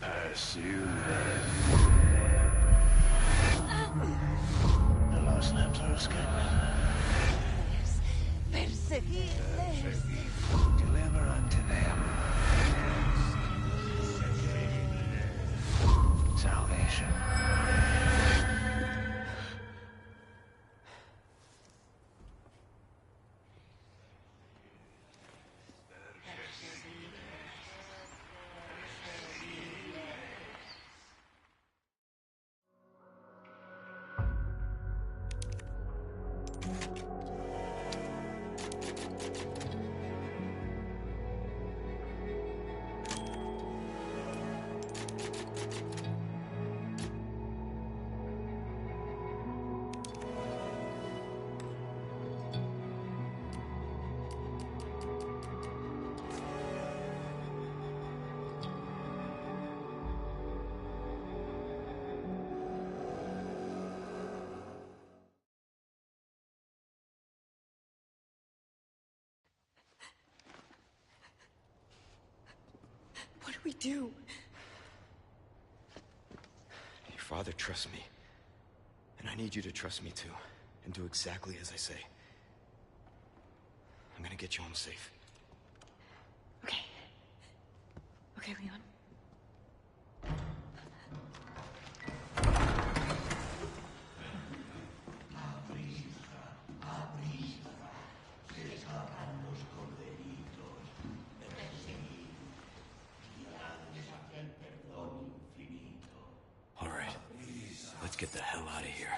Pursue them. The last lambs are escaping. Perseguirles. Deliver unto them salvation. What do we do? Your father trusts me. And I need you to trust me too. And do exactly as I say. I'm gonna get you home safe. Okay. Okay, Leon. All right. Let's get the hell out of here.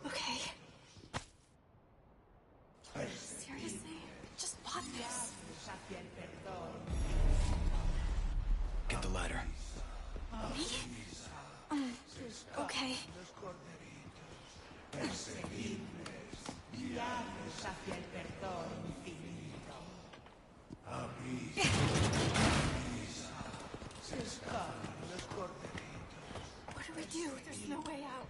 Okay. Seriously? Just bought this. Get the ladder. Me? Okay. What do we do? There's no way out.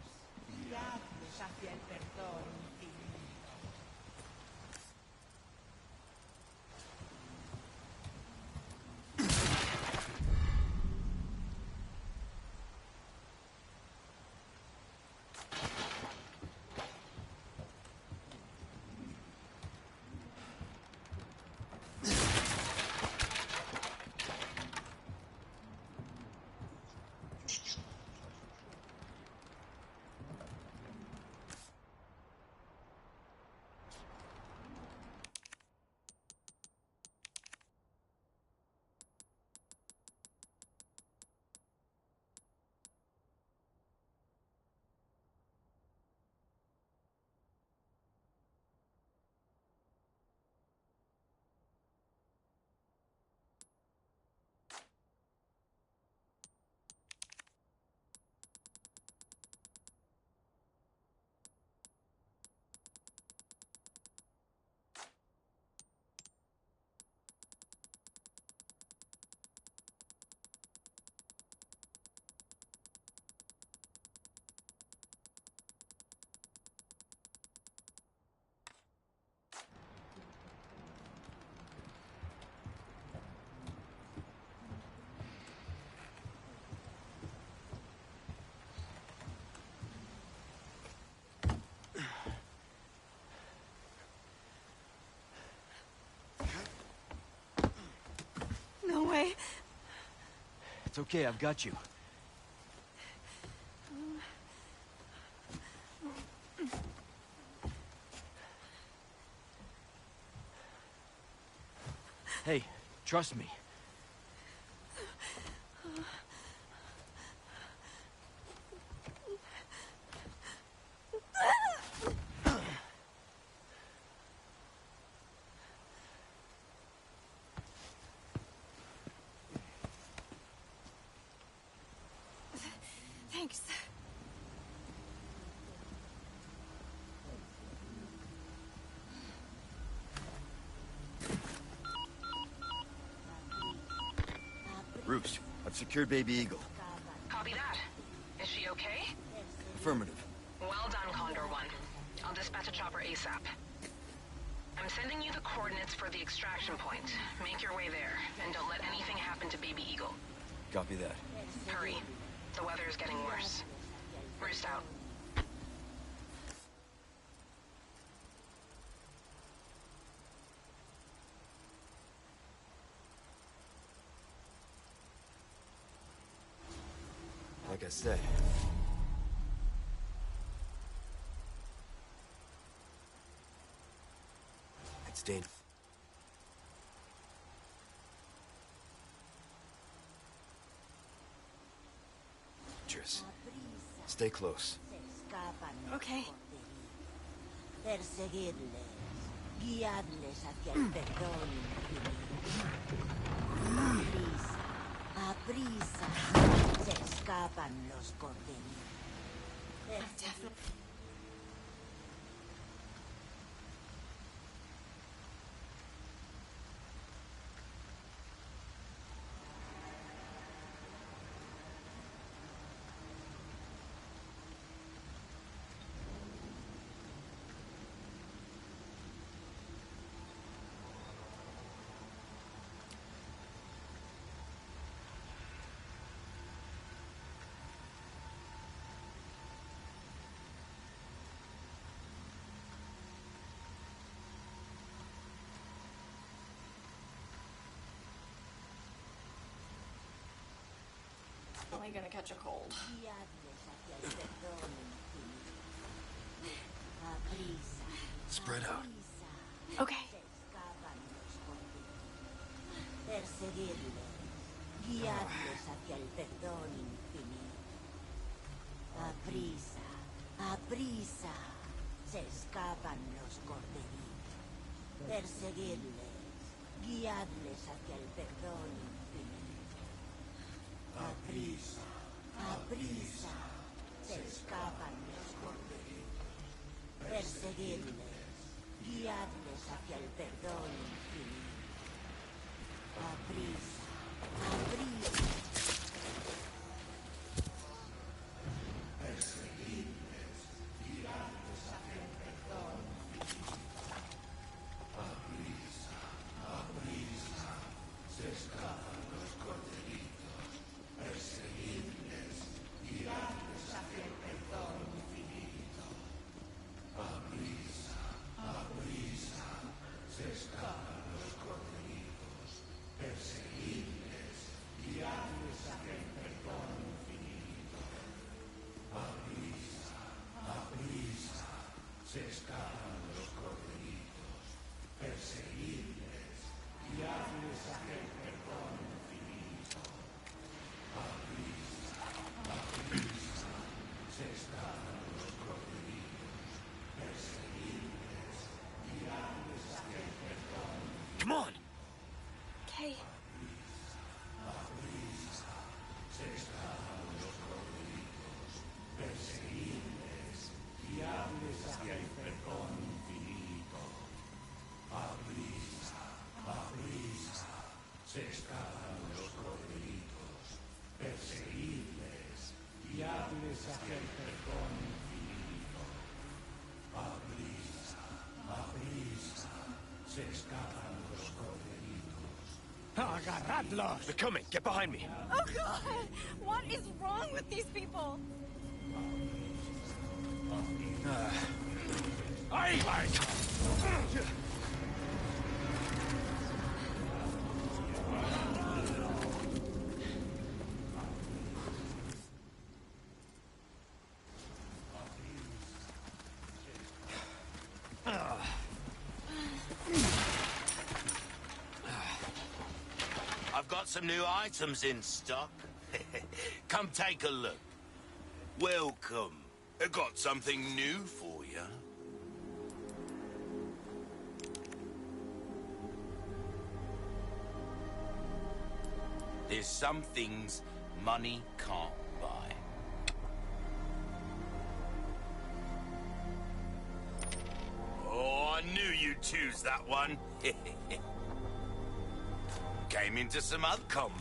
No way. It's okay, I've got you. Hey, trust me. Thanks. I've secured Baby Eagle. Copy that. Is she okay? Affirmative. Well done, Condor One. I'll dispatch a chopper ASAP. I'm sending you the coordinates for the extraction point. Make your way there, and don't let anything happen to Baby Eagle. Copy that. Hurry. The weather is getting worse. Roost out. Like I said. It's dangerous. Stay close. Okay. Perseguirles, guiadles hacia el perdón infinito. A prisa, se escapan los corderitos. Definitely. Only gonna catch a cold. Guiadles hacia el perdón infinito. A prisa, Spread out. Okay. se escapan los corderitos. Perseguirles, guiadles hacia el perdón infinito. A prisa, se escapan los corderitos. Perseguirles, guiadles hacia el perdón infinito. A prisa, se escapan los corderitos. Perseguirles, guiadles hacia el perdón infinito. A prisa, Come on! Okay. Agarradlos! They're coming! Get behind me! Oh God! What is wrong with these people? Aye, aye! I've got some new items in stock. Come take a look. Welcome. I got something new for you. There's some things money can't buy. Oh, I knew you'd choose that one. Came into some other comp.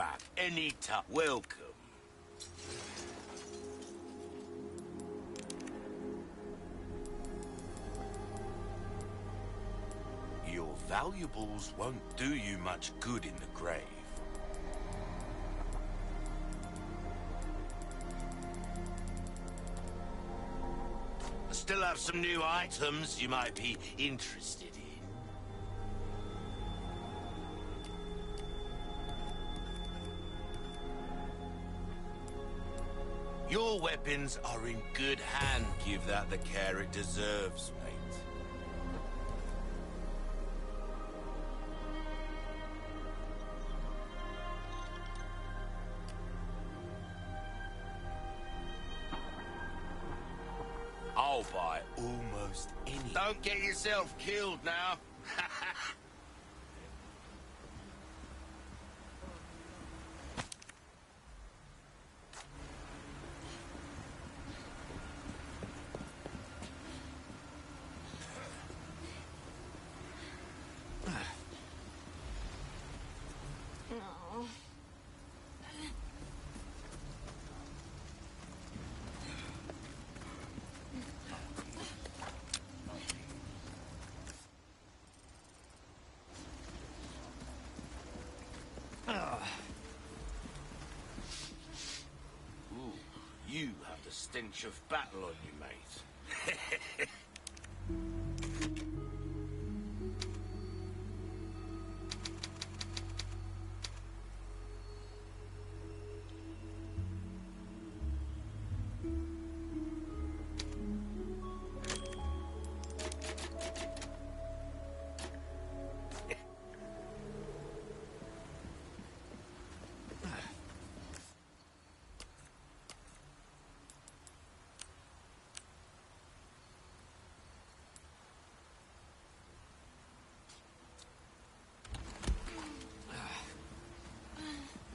back any time. Welcome. Your valuables won't do you much good in the grave. I still have some new items you might be interested in. Your weapons are in good hand. Give that the care it deserves, mate. I'll buy almost any. Don't get yourself killed now. Ooh, you have the stench of battle on you, mate.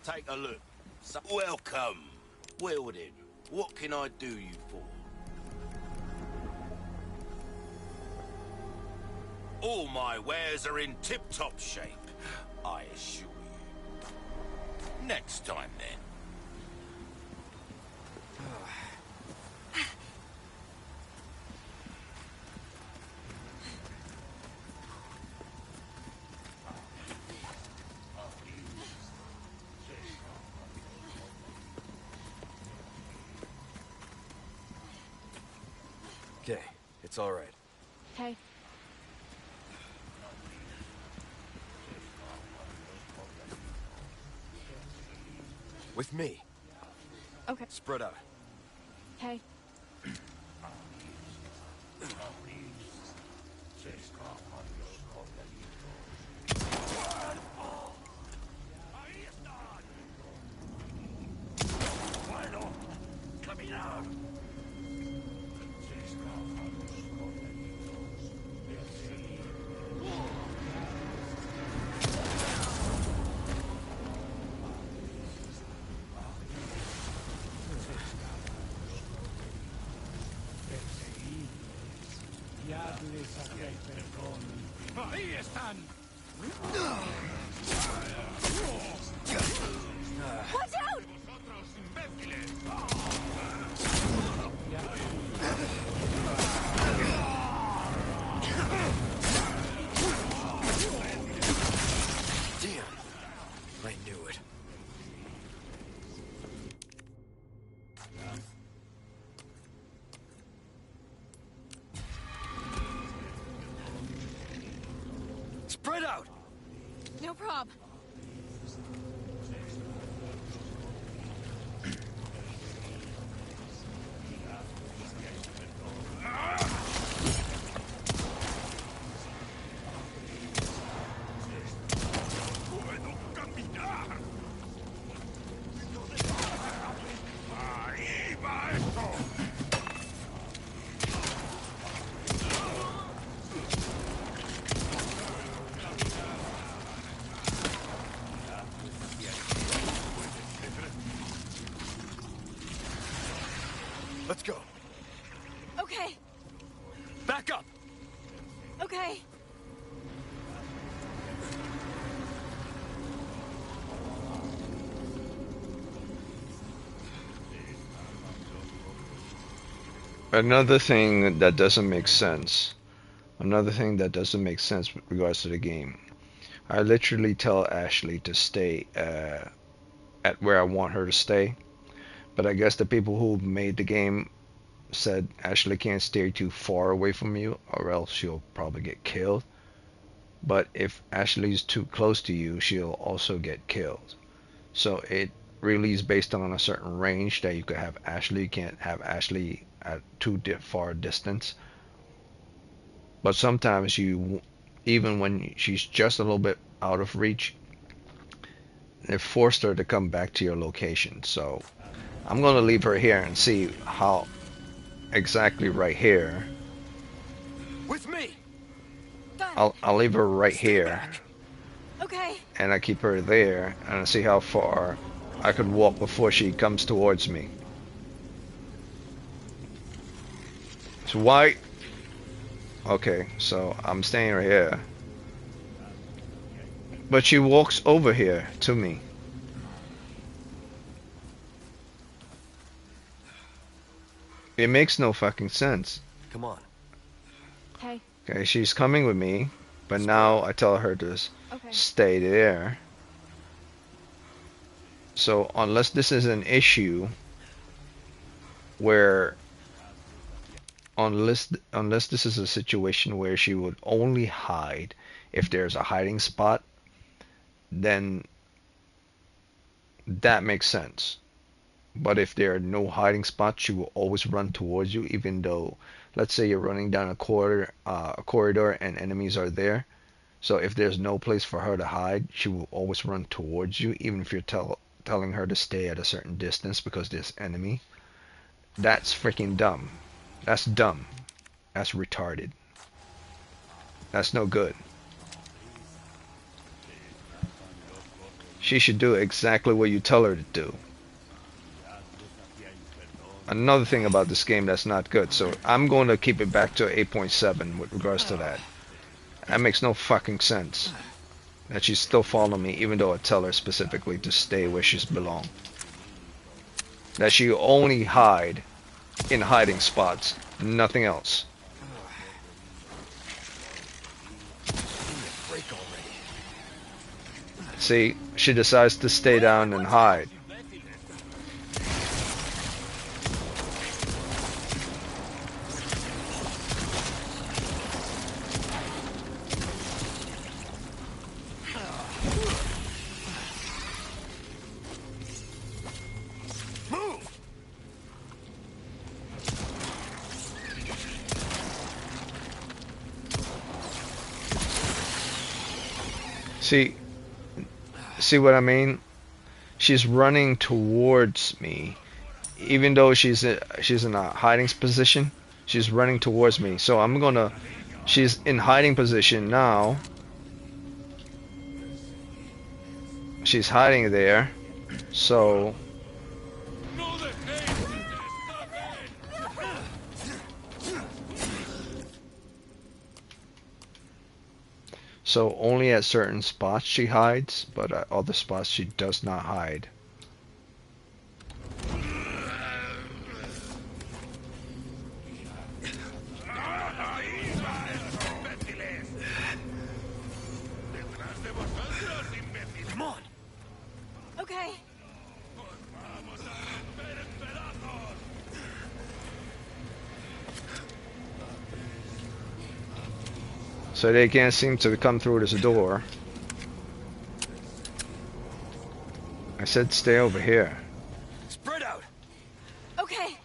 Take a look. Welcome. Well then, what can I do you for? All my wares are in tip-top shape, I assure you. Next time then. Okay, it's all right. Okay. With me. Okay. Spread out. Okay. ¡Ahí están! Watch out! ¡Vosotros, imbéciles! Damn. I knew it. Spread out! No prob. ¡Puedo caminar! ¡Ahí va esto! Let's go. Okay. Back up! Okay. Another thing that doesn't make sense. Another thing that doesn't make sense with regards to the game. I literally tell Ashley to stay at where I want her to stay, but I guess the people who made the game said Ashley can't stay too far away from you or else she'll probably get killed. But if Ashley's too close to you, she'll also get killed. So it really is based on a certain range that you could have Ashley. You can't have Ashley at too far distance. But sometimes you, even when she's just a little bit out of reach, it forced her to come back to your location. So I'm going to leave her here and see how exactly right here. With me. I'll leave her right here. Okay. And I keep her there and I see how far I could walk before she comes towards me. So why? Okay, so I'm staying right here. But she walks over here to me. It makes no fucking sense. Come on. Okay. Okay, she's coming with me, but now I tell her to stay there. So unless this is an issue where unless this is a situation where she would only hide if there's a hiding spot, then that makes sense. But if there are no hiding spots, she will always run towards you, even though, let's say you're running down a corridor and enemies are there. So if there's no place for her to hide, she will always run towards you, even if you're telling her to stay at a certain distance because there's enemy. That's freaking dumb. That's dumb. That's retarded. That's no good. She should do exactly what you tell her to do. Another thing about this game that's not good, so I'm going to keep it back to 8.7 with regards to that. That makes no fucking sense. That she's still following me, even though I tell her specifically to stay where she's belong. That she only hide in hiding spots, nothing else. See, she decides to stay down and hide. See what I mean? She's running towards me, even though she's in a hiding position. She's running towards me, so she's in hiding position now. She's hiding there, so only at certain spots she hides, but at other spots she does not hide. Come on. Okay. So they can't seem to come through this door. I said stay over here. Spread out. Okay.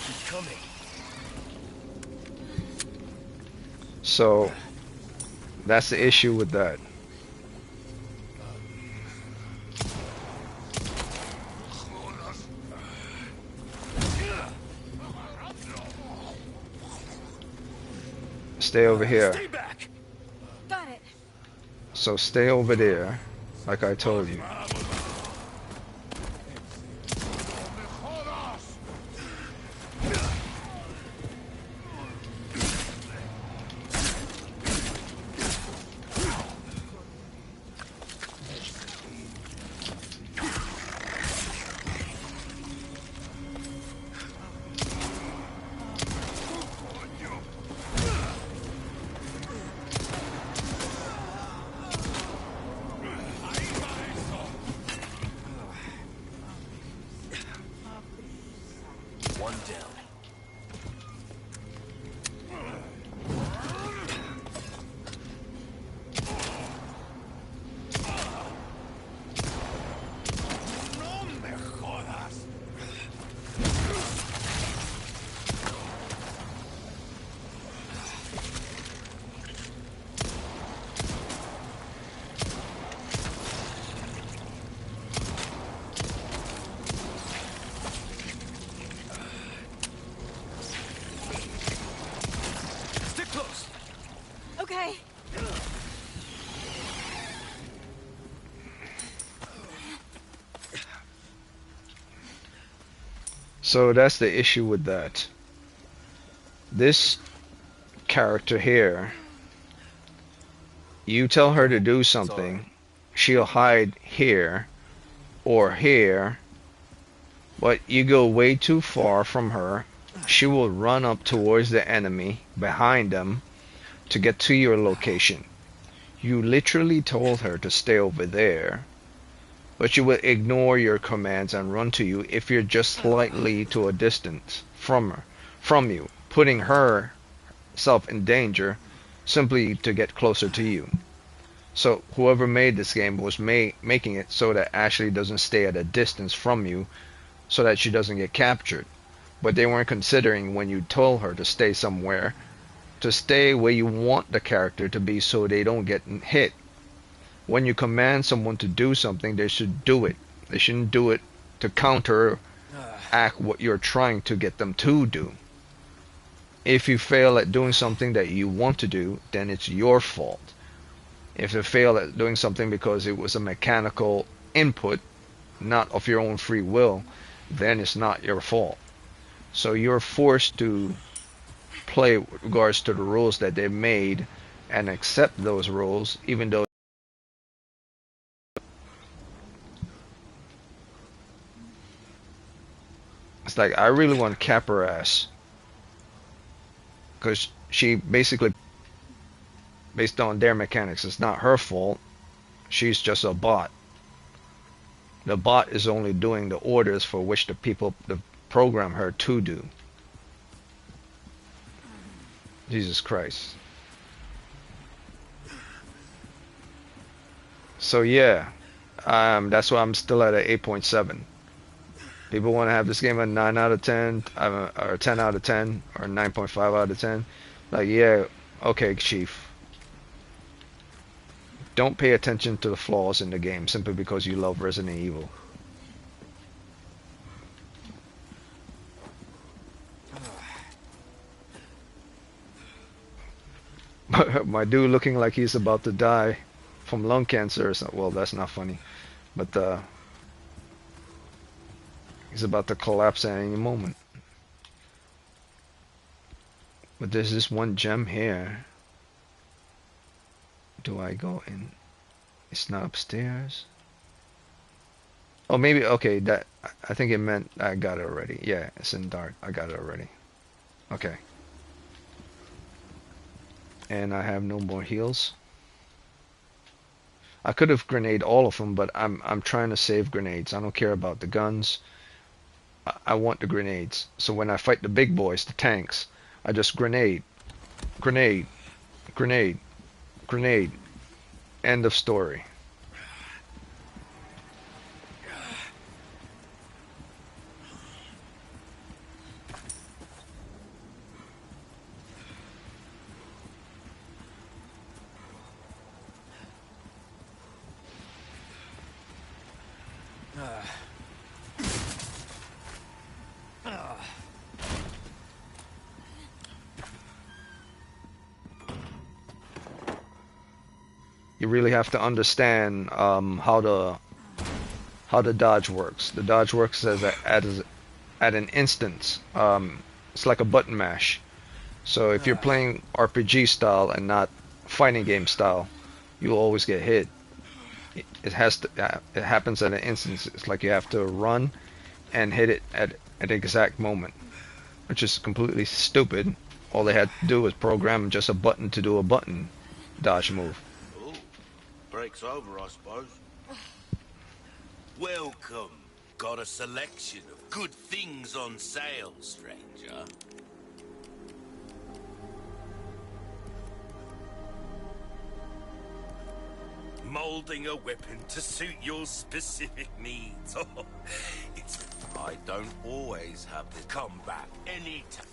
Keep coming. So that's the issue with that. Stay over here. Stay back. Got it. So stay over there, like I told you. So that's the issue with that. This character here, you tell her to do something, she'll hide here or here, but you go way too far from her, she will run up towards the enemy behind them to get to your location. You literally told her to stay over there, but she will ignore your commands and run to you if you're just slightly to a distance from you, putting herself in danger simply to get closer to you. So whoever made this game was making it so that Ashley doesn't stay at a distance from you so that she doesn't get captured. But they weren't considering when you told her to stay somewhere, to stay where you want the character to be so they don't get hit. When you command someone to do something, they should do it. They shouldn't do it to counteract what you're trying to get them to do. If you fail at doing something that you want to do, then it's your fault. If you fail at doing something because it was a mechanical input, not of your own free will, then it's not your fault. So you're forced to play with regards to the rules that they made and accept those rules, even though it's like, I really want to cap her ass because she basically, based on their mechanics, it's not her fault. She's just a bot. The bot is only doing the orders for which the people that program her to do. Jesus Christ. So yeah, that's why I'm still at an 8.7. People want to have this game a 9 out of 10, or 10 out of 10, or 9.5 out of 10. Like, yeah, okay, Chief. Don't pay attention to the flaws in the game simply because you love Resident Evil. My dude looking like he's about to die from lung cancer or something. Well, that's not funny. But he's about to collapse at any moment. But there's this one gem here. Do I go in? It's not upstairs. Oh, maybe, okay, that, I think it meant I got it already. Yeah, it's in dark. I got it already. Okay. And I have no more heals. I could have grenade all of them, but I'm trying to save grenades. I don't care about the guns. I want the grenades. So when I fight the big boys, the tanks, I just grenade, grenade, grenade, grenade. End of story. You really have to understand how the dodge works. The dodge works at an instance. It's like a button mash. So if you're playing RPG style and not fighting game style, you'll always get hit. It happens at an instance. It's like you have to run and hit it at the exact moment, which is completely stupid. All they had to do was program just a button to do a button dodge move. Break's over, I suppose. Welcome. Got a selection of good things on sale, stranger. Molding a weapon to suit your specific needs. Oh, I don't always have to come back anytime.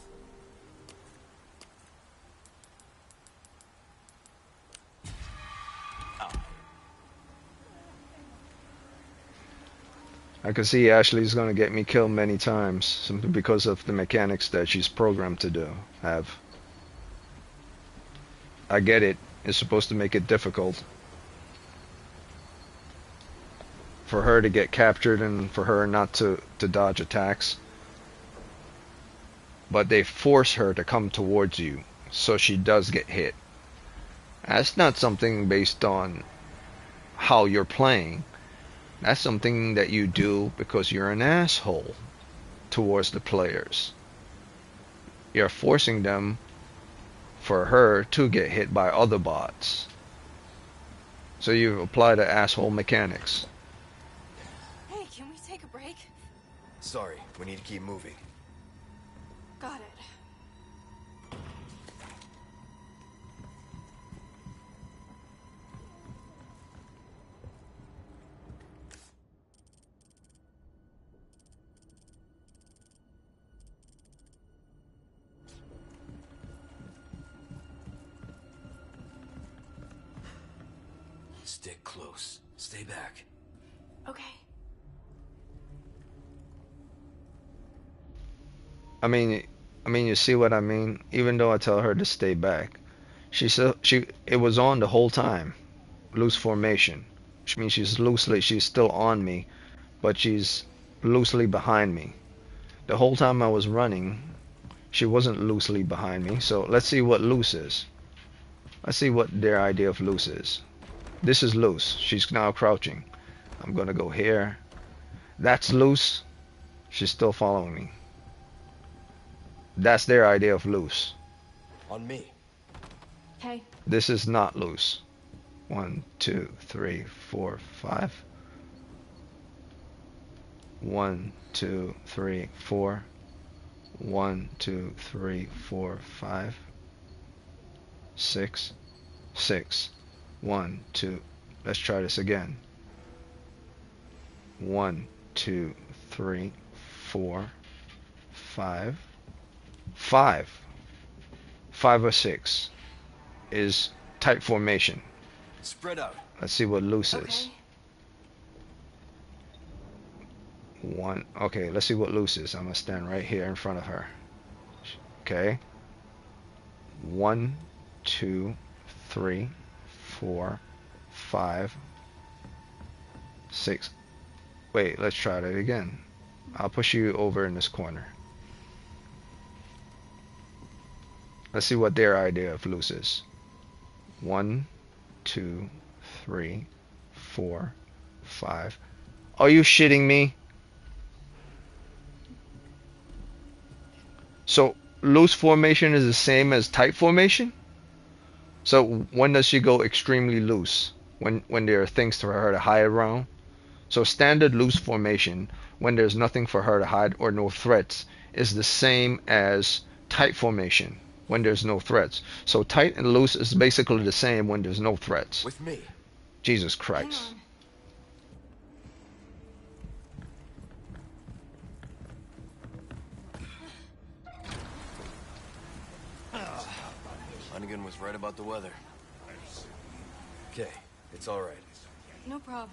I can see Ashley's going to get me killed many times simply because of the mechanics that she's programmed to have. I get it. It's supposed to make it difficult for her to get captured and for her not to dodge attacks. but they force her to come towards you, so she does get hit. That's not something based on how you're playing. That's something that you do because you're an asshole towards the players. You're forcing them for her to get hit by other bots. So you've applied the asshole mechanics. Hey, can we take a break? Sorry, we need to keep moving. Got it. Stick close. Stay back. Okay. I mean, you see what I mean? Even though I tell her to stay back, it was on the whole time. Loose formation, which means she's still on me, but she's loosely behind me. The whole time I was running, she wasn't loosely behind me. So let's see what loose is. Let's see what their idea of loose is. This is loose. She's now crouching. I'm gonna go here. That's loose. She's still following me. That's their idea of loose. On me. Hey. This is not loose. 1, 2, 3, 4, 5. 1, 2, 3, 4. 1, 2, 3, 4, 5. 6. 6. 1, 2. Let's try this again. 1, 2, 3, 4, 5. 5. 5 or 6 is tight formation. Spread out. Let's see what loose is. Okay. 1. Okay, let's see what loose is. I'm gonna stand right here in front of her. Okay. 1, 2, 3, 4, 5, 6. Wait, let's try that again. I'll push you over in this corner. Let's see what their idea of loose is. 1, 2, 3, 4, 5. Are you shitting me? So loose formation is the same as tight formation? So when does she go extremely loose? When there are things for her to hide around? So standard loose formation, when there's nothing for her to hide or no threats, is the same as tight formation when there's no threats. So tight and loose is basically the same when there's no threats. With me. Jesus Christ. Hunnigan was right about the weather. Okay, it's all right. No problem.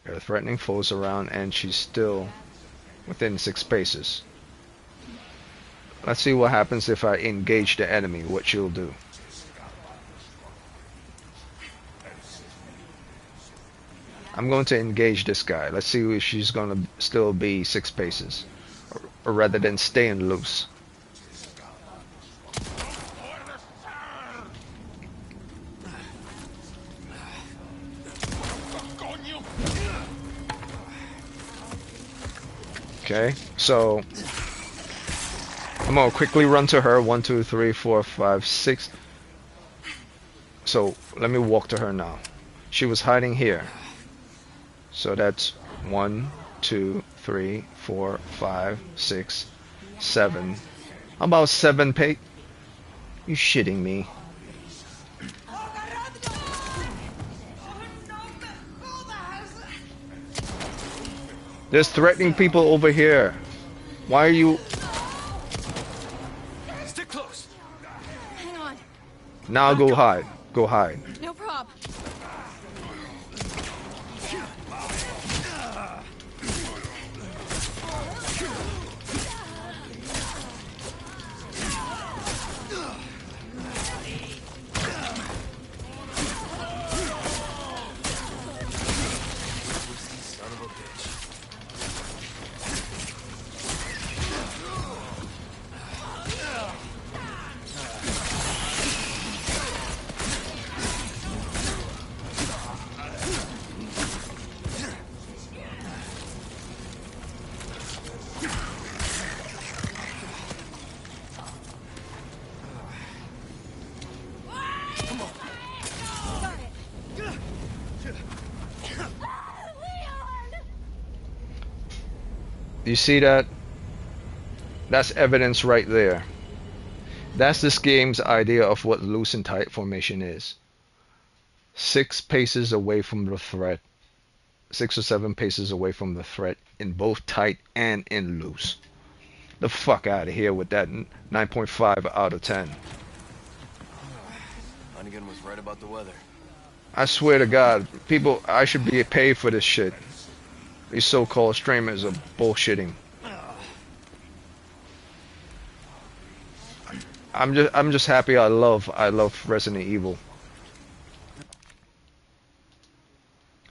There are threatening foes around and she's still within 6 paces. Let's see what happens if I engage the enemy, what she'll do. I'm going to engage this guy. Let's see if she's going to still be 6 paces. Or rather than staying loose. Okay, so I'm gonna quickly run to her. 1, 2, 3, 4, 5, 6. So let me walk to her now. She was hiding here. So that's 1, 2, 3, 4, 5, 6, 7. About 7 pace. You shitting me? There's threatening people over here. Why are you? Stick close. Hang on. Now go hide. Go hide. No prob. Son of a bitch. You see that? That's evidence right there. That's this game's idea of what loose and tight formation is. 6 paces away from the threat. 6 or 7 paces away from the threat in both tight and in loose. The fuck out of here with that 9.5 out of 10. Hunnigan was right about the weather. I swear to God, people, I should be paid for this shit. These so-called streamers are bullshitting. I'm just happy I love Resident Evil.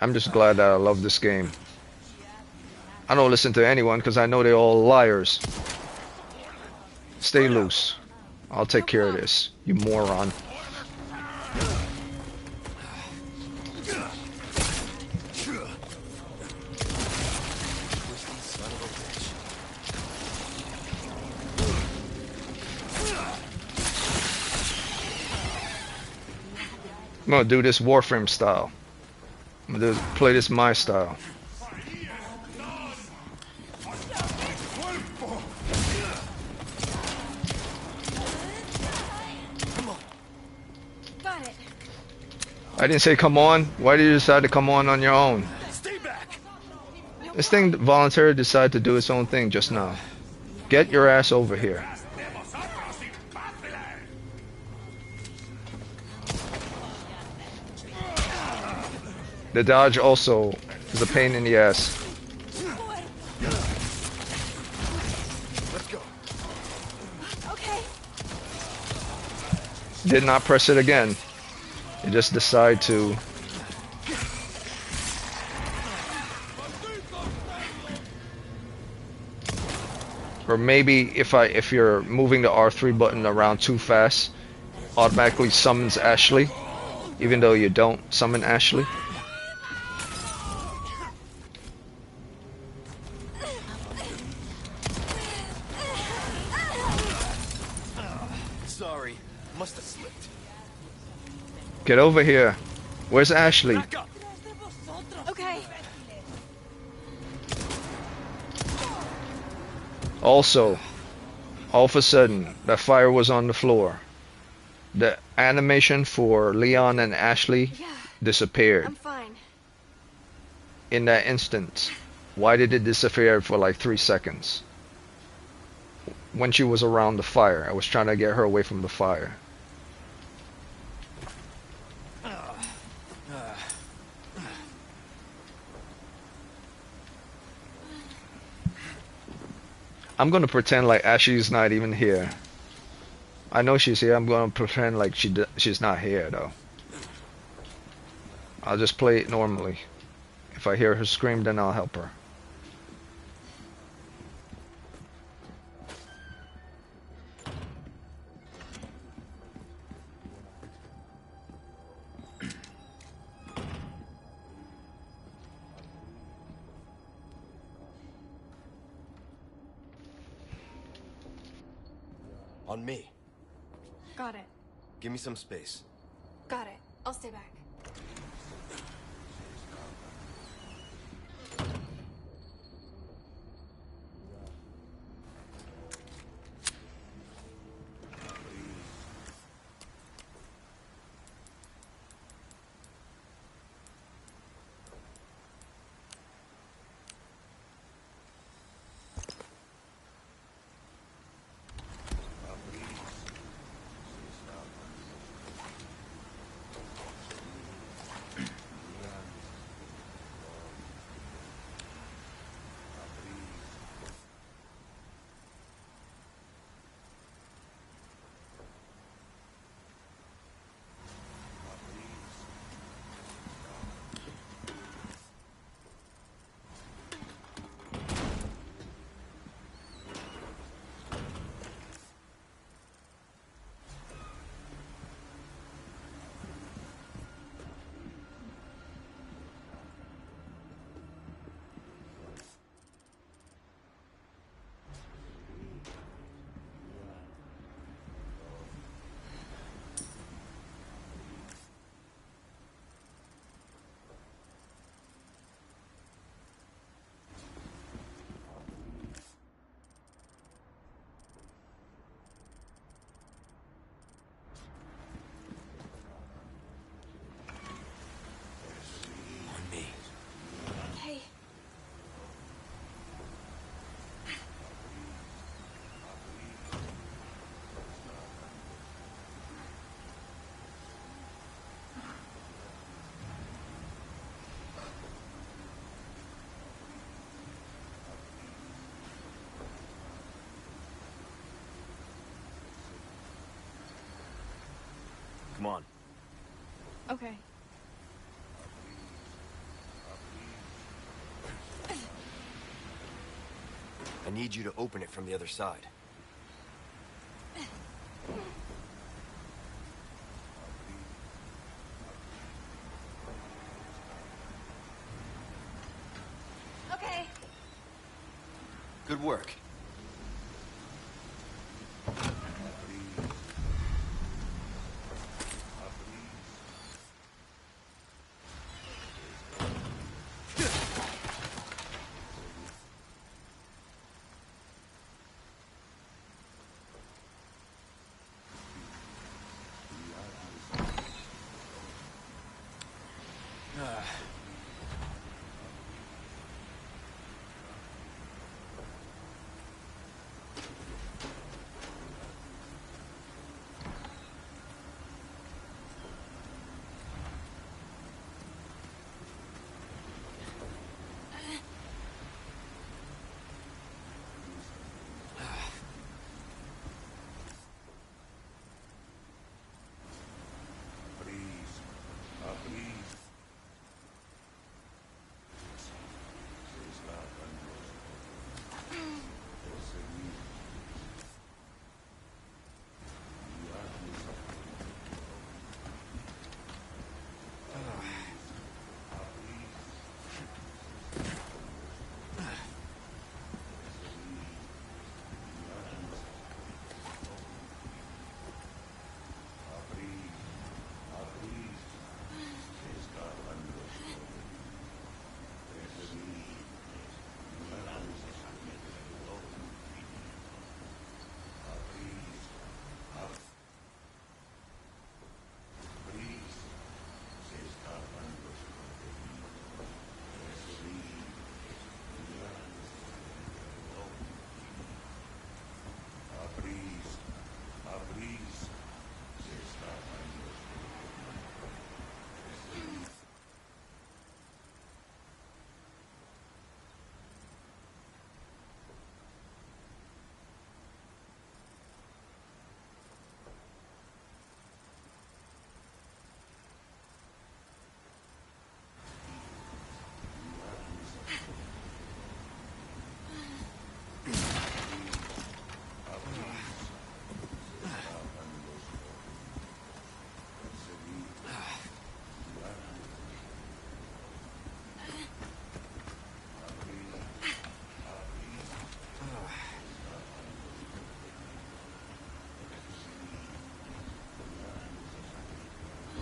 I'm just glad that I love this game. I don't listen to anyone because I know they're all liars. Stay loose. I'll take care of this, you moron. I'm gonna do this Warframe style. I'm gonna play this my style. Got it. I didn't say come on. Why did you decide to come on your own? Stay back! This thing voluntarily decided to do its own thing just now. Get your ass over here. The dodge also is a pain in the ass. Let's go. Okay. Did not press it again. You just decide to. Or maybe if you're moving the R3 button around too fast, automatically summons Ashley, even though you don't summon Ashley. Sorry, must have slipped. Get over here. Where's Ashley? Back up. Okay. Also, all of a sudden, that fire was on the floor. The animation for Leon and Ashley Yeah. disappeared I'm fine. in that instant. Why did it disappear for like 3 seconds? When she was around the fire, I was trying to get her away from the fire. I'm gonna pretend like Ashley's not even here. I know she's here. I'm gonna pretend like she's not here though. I'll just play it normally. If I hear her scream, then I'll help her. On me. Got it. Give me some space. Got it. I'll stay back. Come on. Okay. I need you to open it from the other side. Okay. Good work.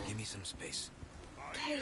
Give me some space. Okay.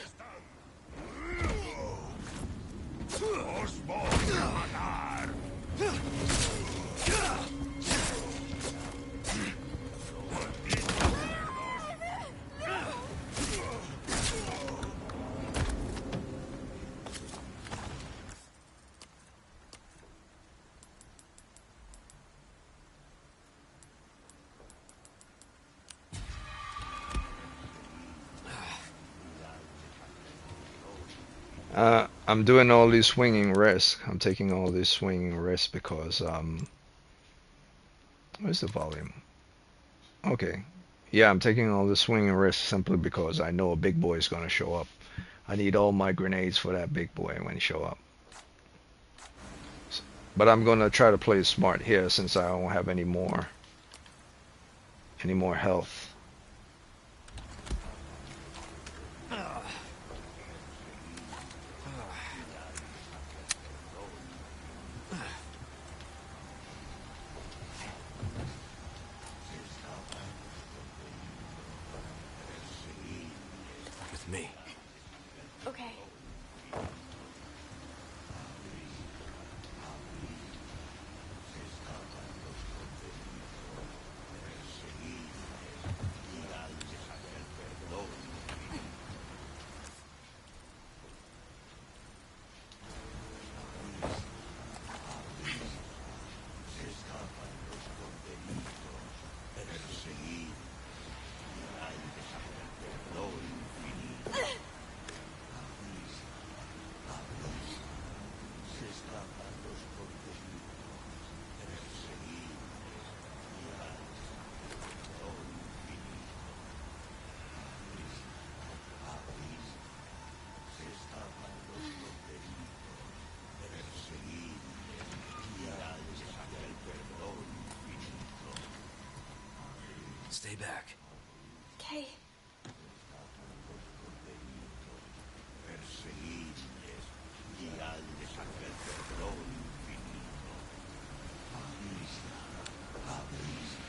I'm doing all these swinging risks. I'm taking all these swinging risks because where's the volume? Okay. Yeah, I'm taking all the swinging risks simply because I know a big boy is gonna show up. I need all my grenades for that big boy when he show up. But I'm gonna try to play smart here since I don't have any more health. With me. Okay. Stay back. Okay. Perseguidles, guiadles hacia el perdón infinito. Avisa, avisa,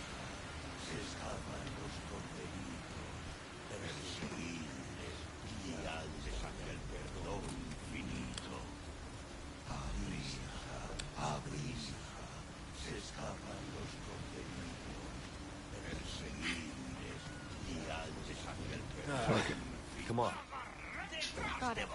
se escapan los contenidos. Perseguidles, guiadles hacia el perdón infinito. Avisa, avisa, se escapan los contenidos. Perseguidles, guiadles hacia el perdón. Come on. Got it.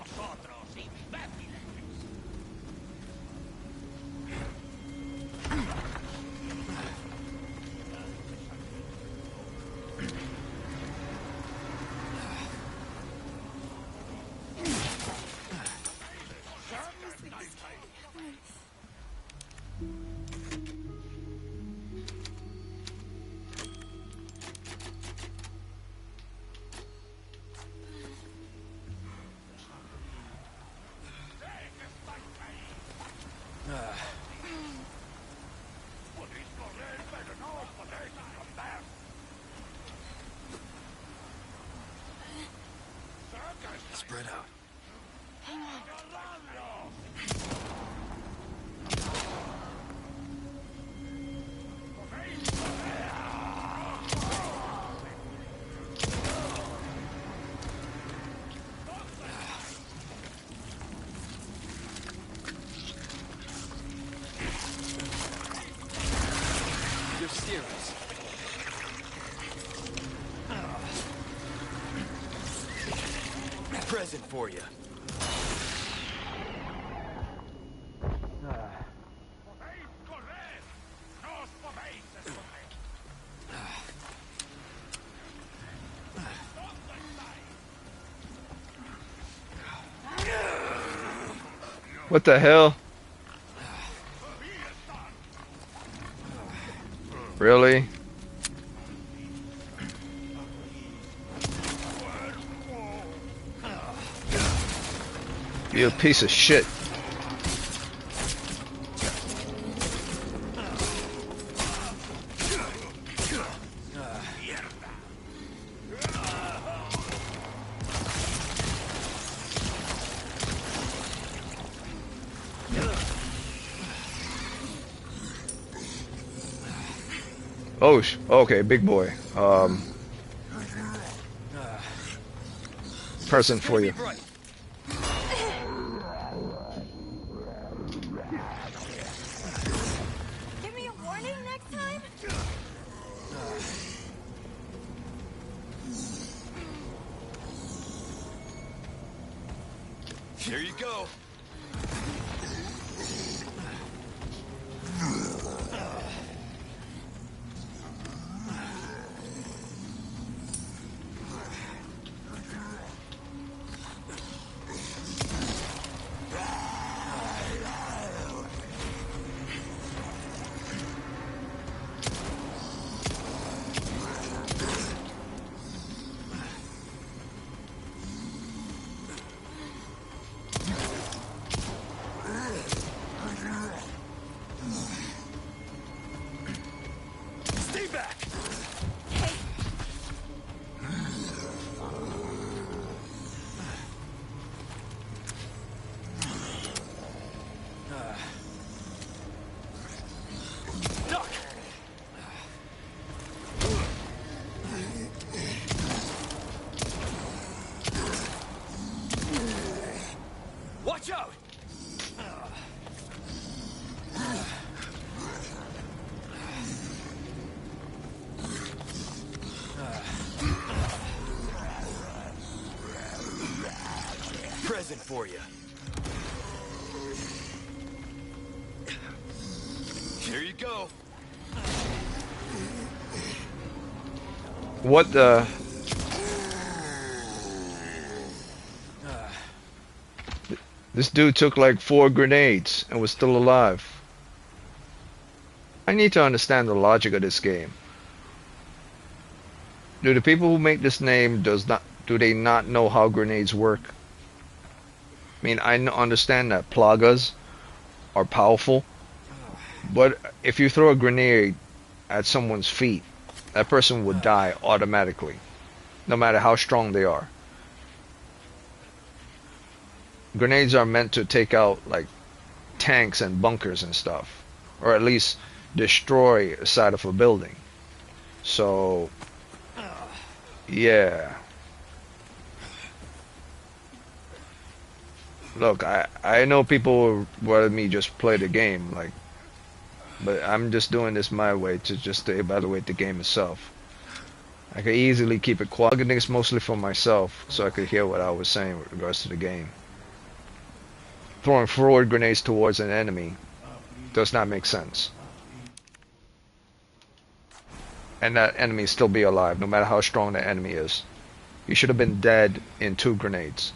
Spread out. You're serious. Present for you. What the hell? Really? You a piece of shit. Oh, okay, big boy. Present for you. Give me a warning next time? Here you go. Stay back. Duck. Watch out. Present for you. Here you go. What the? This dude took like 4 grenades and was still alive. I need to understand the logic of this game. Do the people who make this name do they not know how grenades work? I mean, I understand that plagas are powerful, but if you throw a grenade at someone's feet, that person would die automatically, no matter how strong they are. Grenades are meant to take out like tanks and bunkers and stuff, or at least destroy a side of a building. So, yeah. Look, I know people wanted me just play the game, like, but I'm just doing this my way to evaluate the game itself. I could easily keep it quiet. I'm this mostly for myself, so I could hear what I was saying with regards to the game. Throwing forward grenades towards an enemy does not make sense. And that enemy still be alive, no matter how strong the enemy is. You should have been dead in 2 grenades.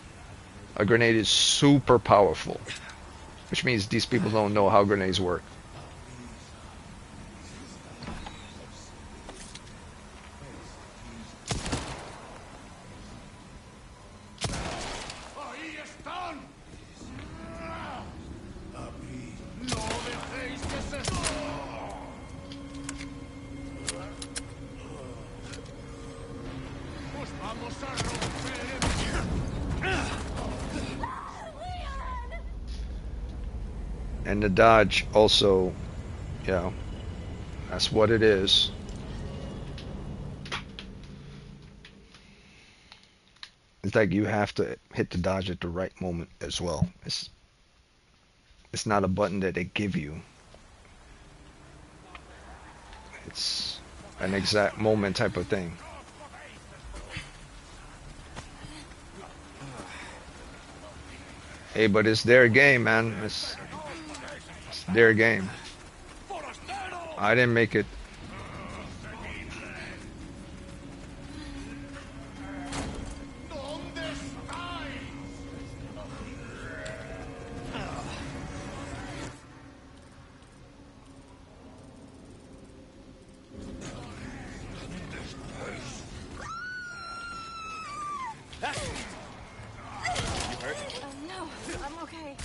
A grenade is super powerful, which means these people don't know how grenades work. And the dodge also, yeah, that's what it is. It's like you have to hit the dodge at the right moment as well. It's not a button that they give you. It's an exact moment type of thing. Hey, but it's their game, man. It's their game. I didn't make it. No, I'm okay.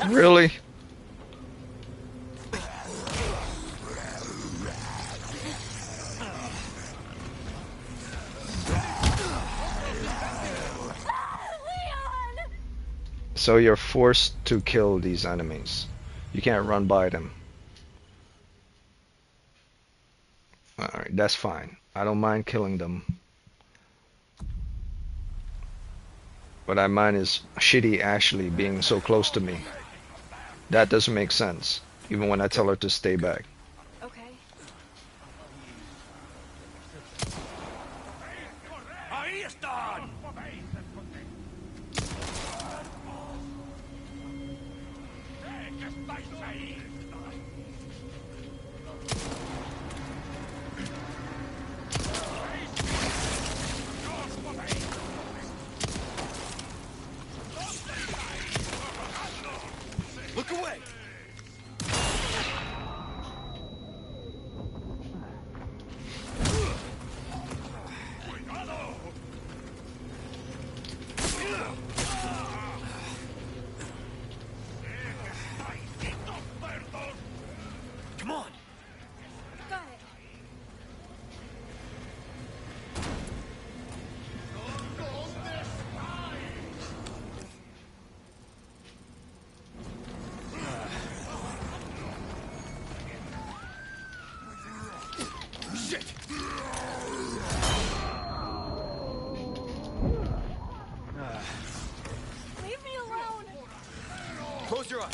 Really? So you're forced to kill these enemies. You can't run by them. Alright, that's fine. I don't mind killing them. What I mind is shitty Ashley being so close to me. That doesn't make sense, even when I tell her to stay back. Okay. Ahí están. Look away. Come on. Got it. Shit. Leave me alone. Close your eyes.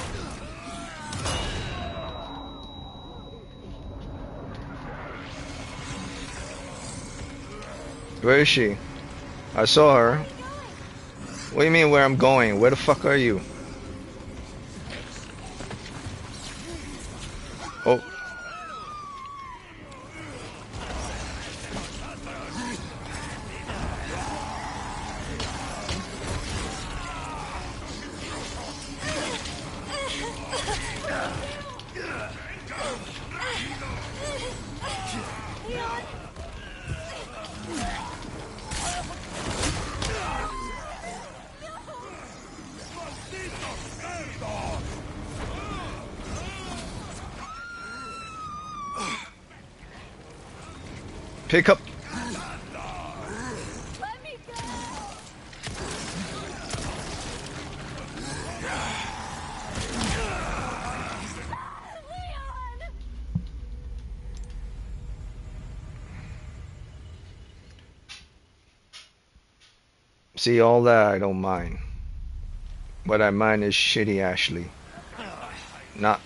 Where is she? I saw her. What do you mean where I'm going? Where the fuck are you? Oh. Pick up. Let me go! Leon! See, all that I don't mind. What I mind is shitty Ashley. Not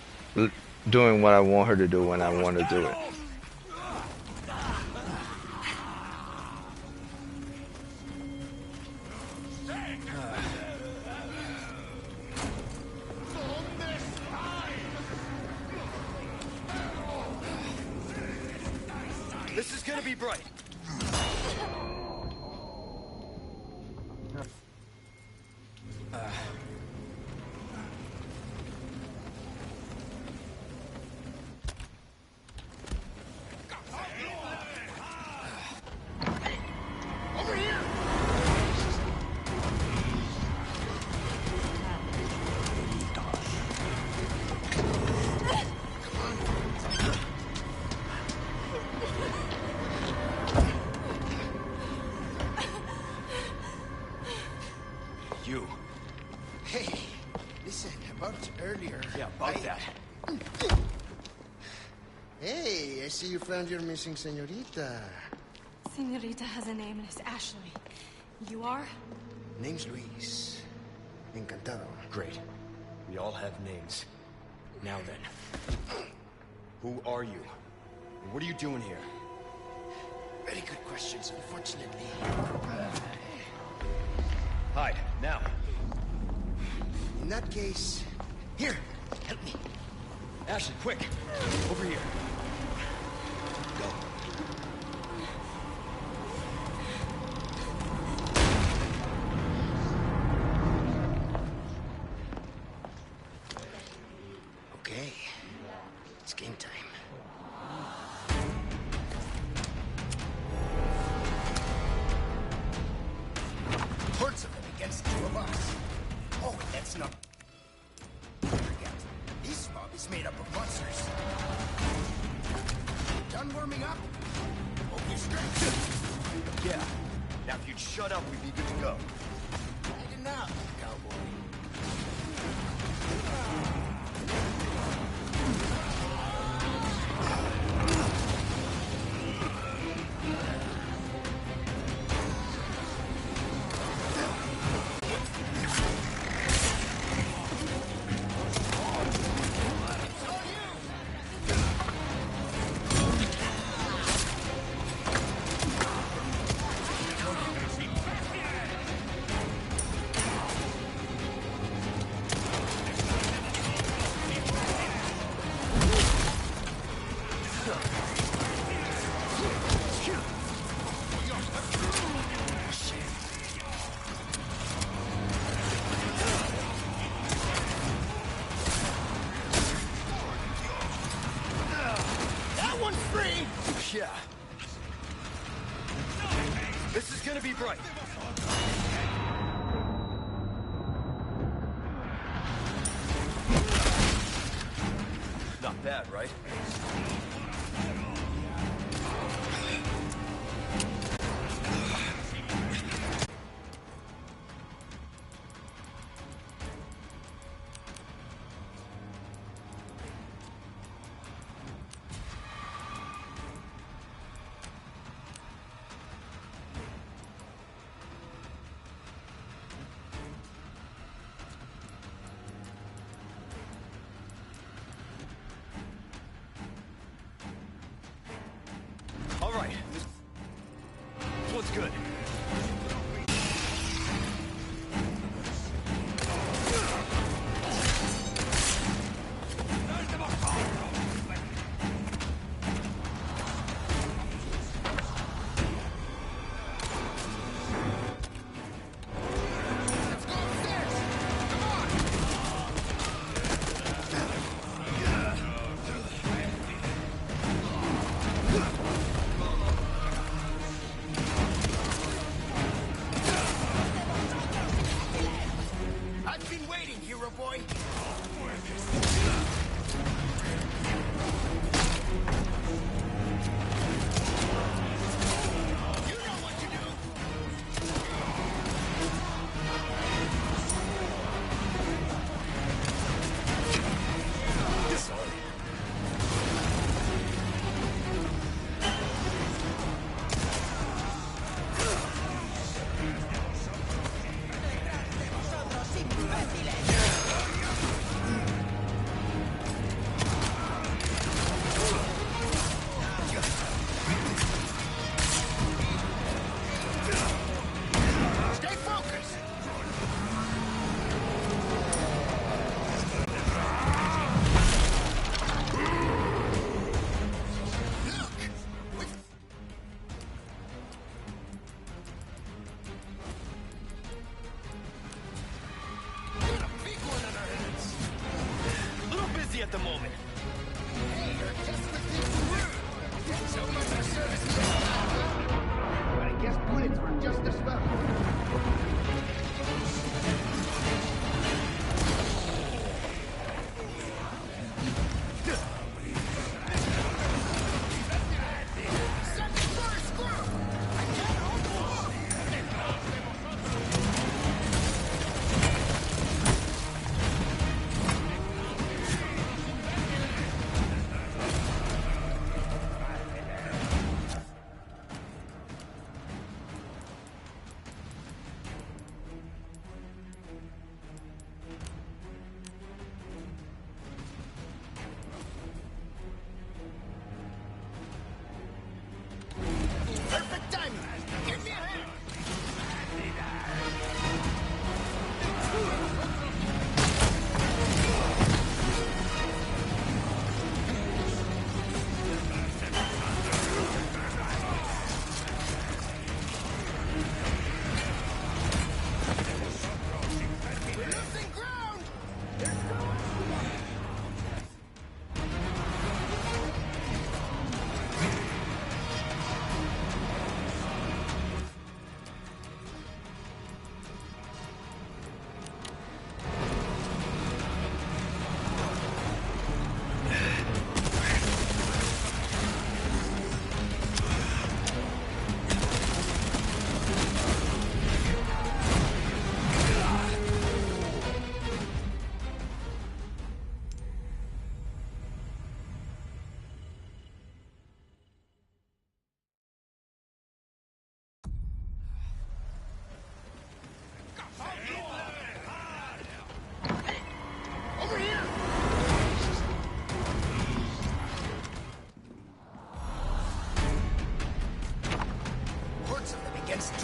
doing what I want her to do when I want to do it. This is gonna be bright. You. Hey, listen, about earlier. Yeah, about that. Hey, I see you found your missing senorita. Senorita has a name and it's Ashley. You are? Name's Luis. Encantado. Great. We all have names. Now then. Who are you? And what are you doing here? Very good questions, unfortunately. Hide, now. In that case, here, help me. Ashley, quick! Over here. Go. Okay, it's game time. Hordes of them against two of us. Oh, that's not... Forget. This mob is made up of monsters. Done warming up? Okay, straight. Yeah. Now if you'd shut up, we'd be good to go. Light enough, cowboy. Yeah. This is gonna be bright. Not bad, right?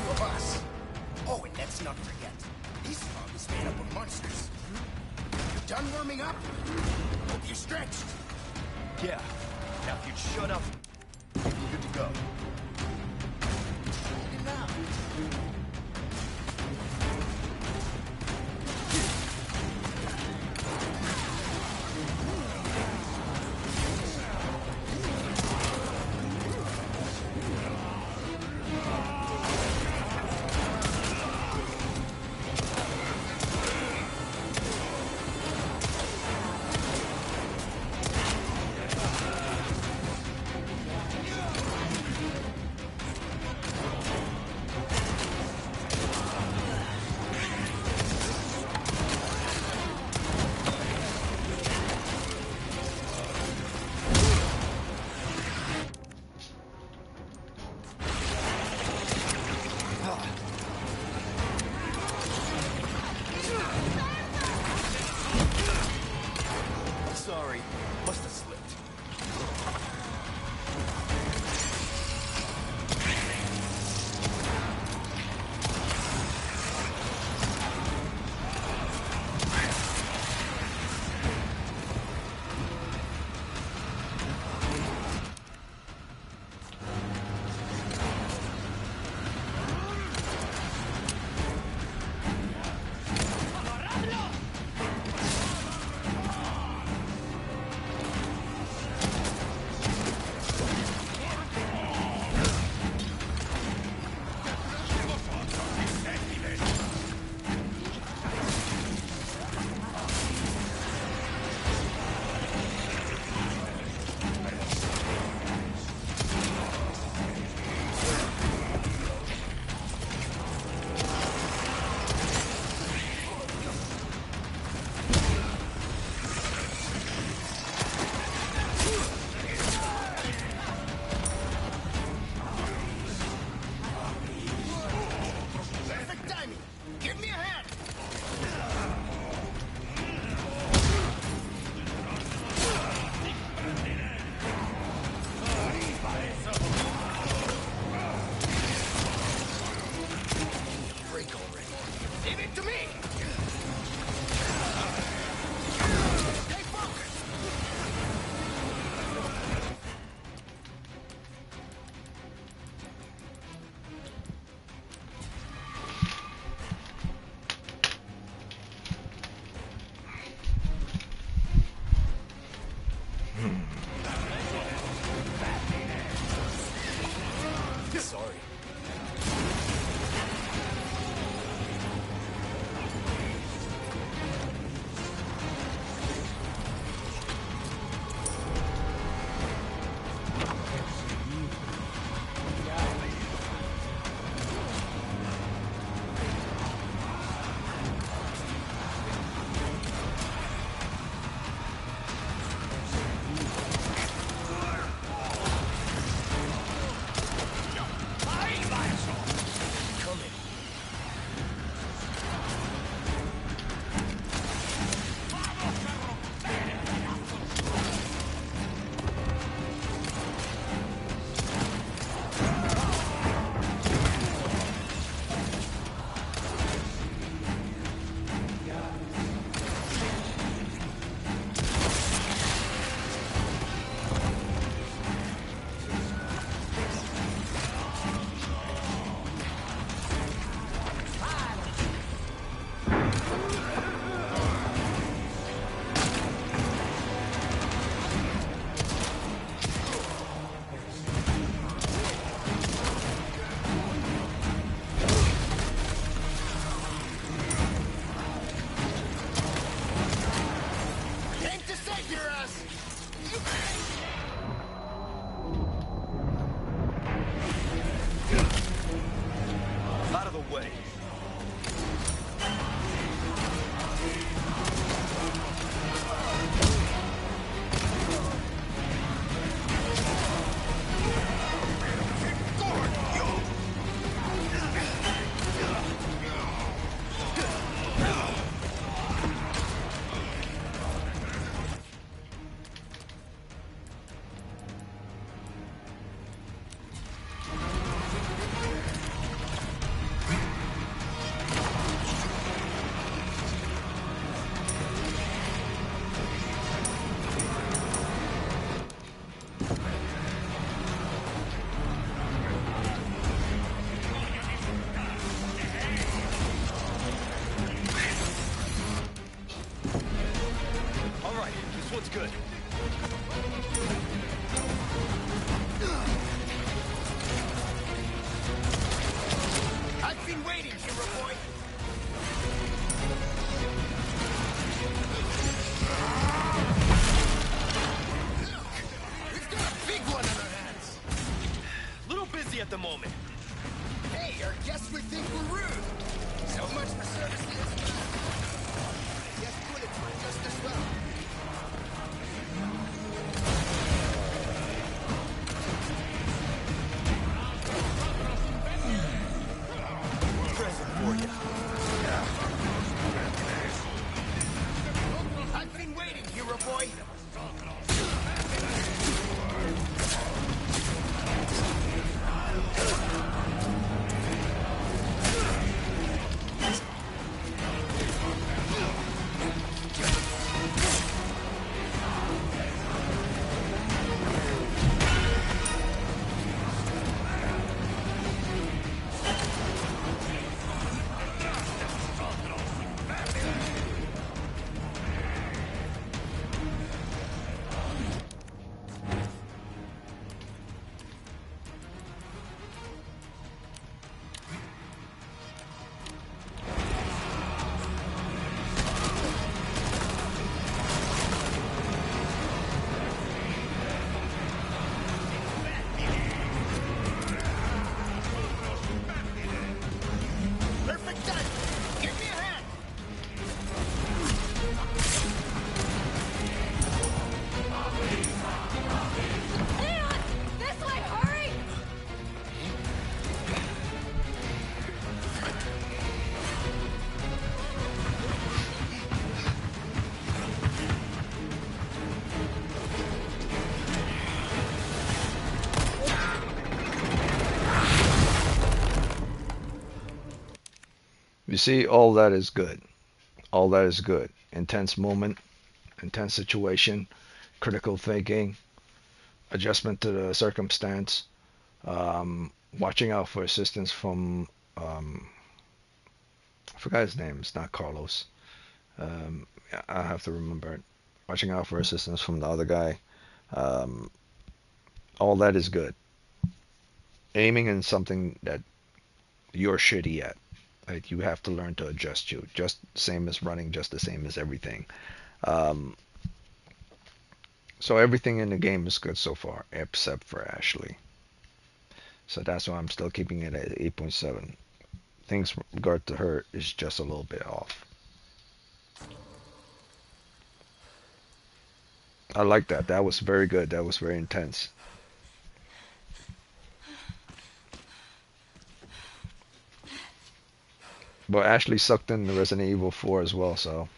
two of us. Oh, and let's not forget, this mob is made up of monsters. You done warming up? Hope you stretched. Yeah. Now if you'd shut up. Good to go. And now. Sorry. Must have slipped. Sorry. Out of the way. been waiting, hero boy. We've got a big one on our hands. Little busy at the moment. Hey, our guests would think we're rude. So much for services. I guess bullets were just as well. Present for you. I've been waiting, hero boy. Perfect time. Give me a hand. Leon! This way, hurry! You see, all that is good. All that is good. Intense moment, intense situation, critical thinking, adjustment to the circumstance, watching out for assistance from, I forgot his name. It's not Carlos. I have to remember it. Watching out for assistance from the other guy. All that is good. Aiming in something that you're shitty at. Right? You have to learn to adjust you. Just same as running, just the same as everything. So everything in the game is good so far, except for Ashley. So that's why I'm still keeping it at 8.7. Things with regard to her is just a little bit off. I like that. That was very good. That was very intense. But Ashley sucked in the Resident Evil 4 as well, so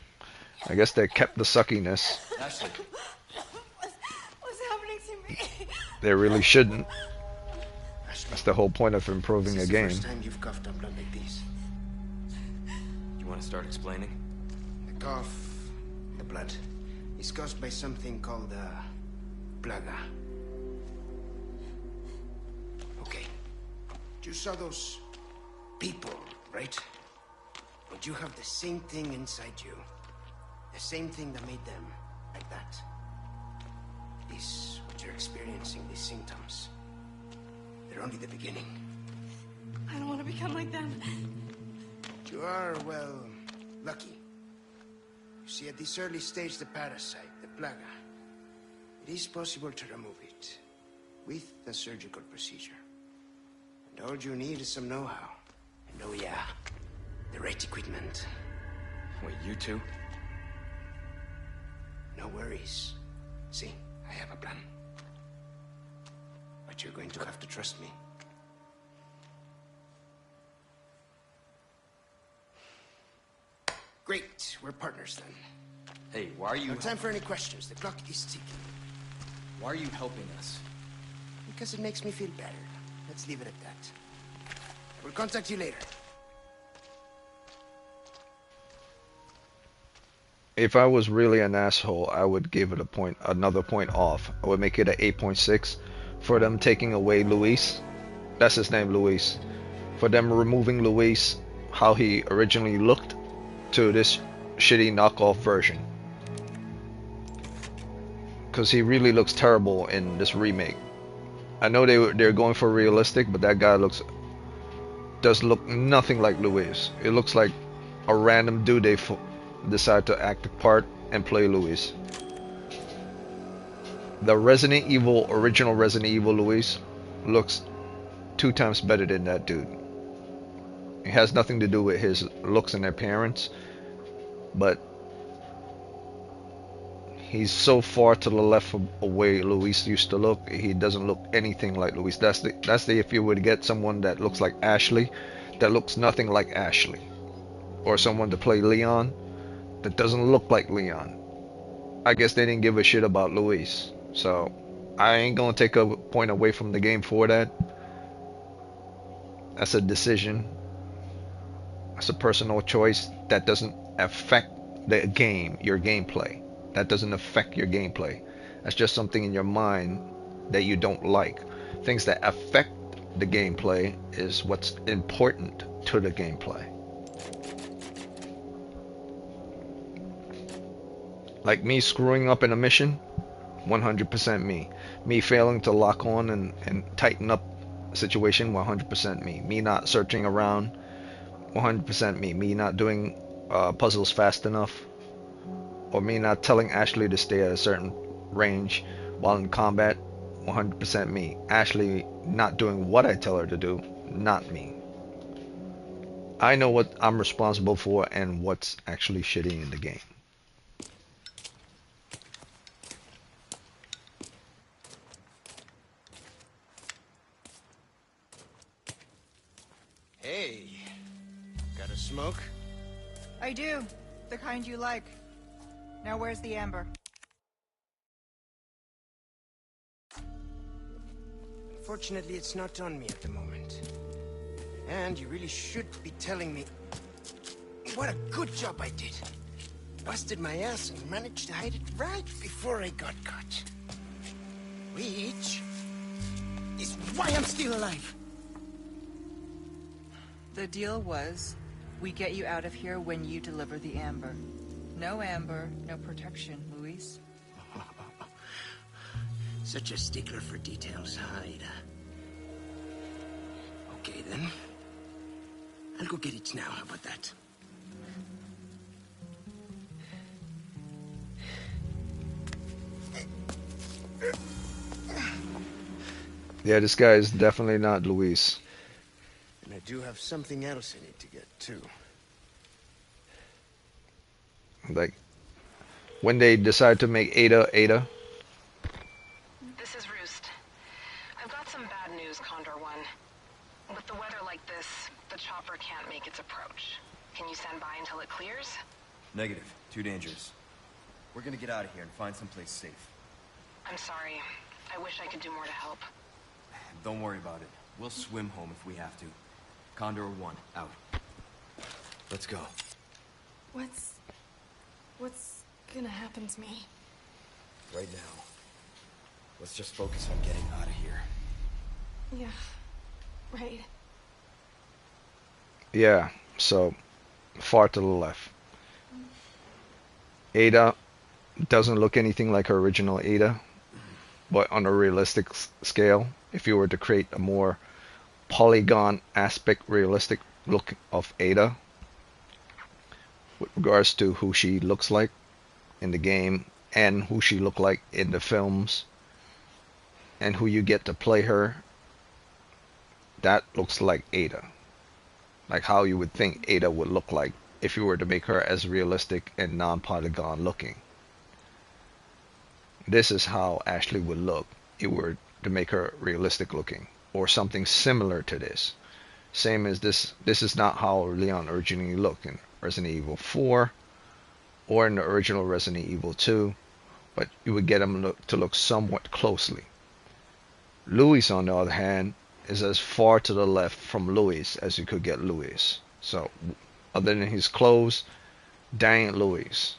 I guess they kept the suckiness. Ashley. What's happening to me? They really shouldn't. Ashley, That's the whole point of improving this a is game. the first time you've coughed up blood like this. You want to start explaining? The cough, the blood, is caused by something called plaga. Okay. You saw those people, right? But you have the same thing inside you. The same thing that made them like that. This, what you're experiencing, these symptoms, they're only the beginning. I don't want to become like them. You are, well, lucky. You see, at this early stage, the parasite, the plaga, it is possible to remove it with a surgical procedure. And all you need is some know-how. And oh yeah, the right equipment. Wait, you two? No worries. See, I have a plan. But you're going to have to trust me. Great, we're partners then. Hey, why are you... No time for any questions. The clock is ticking. Why are you helping us? Because it makes me feel better. Let's leave it at that. We'll contact you later. If I was really an asshole, I would give it a point, another point off. I would make it an 8.6 for them taking away Luis. That's his name, Luis. For them removing Luis, how he originally looked, to this shitty knockoff version. Because he really looks terrible in this remake. I know they're going for realistic, but that guy looks does look nothing like Luis. It looks like a random dude they decide to act a part and play Luis. The Resident Evil, original Resident Evil Luis looks 2 times better than that dude. It has nothing to do with his looks and appearance, but he's so far to the left of the way Luis used to look. He doesn't look anything like Luis. That's the if you would get someone that looks like Ashley, that looks nothing like Ashley, or someone to play Leon that doesn't look like Leon. I guess they didn't give a shit about Luis, so I ain't gonna take a point away from the game for that. That's a decision. That's a personal choice that doesn't affect the game, your gameplay. That doesn't affect your gameplay. That's just something in your mind that you don't like. Things that affect the gameplay is what's important to the gameplay. Like me screwing up in a mission, 100% me. Me failing to lock on and tighten up a situation, 100% me. Me not searching around, 100% me. Me not doing puzzles fast enough, or me not telling Ashley to stay at a certain range while in combat, 100% me. Ashley not doing what I tell her to do, not me. I know what I'm responsible for and what's actually shitty in the game. Hey, got a smoke? I do. The kind you like. Now where's the amber? Fortunately, it's not on me at the moment. And you really should be telling me what a good job I did. Busted my ass and managed to hide it right before I got caught. Which is why I'm still alive. The deal was, we get you out of here when you deliver the amber. No amber, no protection, Luis. Such a stickler for details, huh, Ada? Okay, then. I'll go get it now. How about that? Yeah, this guy is definitely not Luis. And I do have something else I need to get, too. Like, when they decide to make Ada, This is Roost. I've got some bad news, Condor One. With the weather like this, the chopper can't make its approach. Can you stand by until it clears? Negative. Too dangerous. We're gonna get out of here and find someplace safe. I'm sorry. I wish I could do more to help. Don't worry about it. We'll swim home if we have to. Condor 1, out. Let's go. What's gonna happen to me? Right now. Let's just focus on getting out of here. Yeah, right. yeah, so far to the left. Ada doesn't look anything like her original Ada, but on a realistic scale, if you were to create a more polygon aspect realistic look of Ada with regards to who she looks like in the game and who she looked like in the films and who you get to play her, that looks like Ada. Like how you would think Ada would look like if you were to make her as realistic and non-polygon looking. This is how Ashley would look if you were to make her realistic looking, or something similar to this. Same as this. This is not how Leon originally looked in Resident Evil 4 or in the original Resident Evil 2, but you would get him to look somewhat closely. Luis, on the other hand, is as far to the left from Luis as you could get Luis. So, other than his clothes, dang Luis.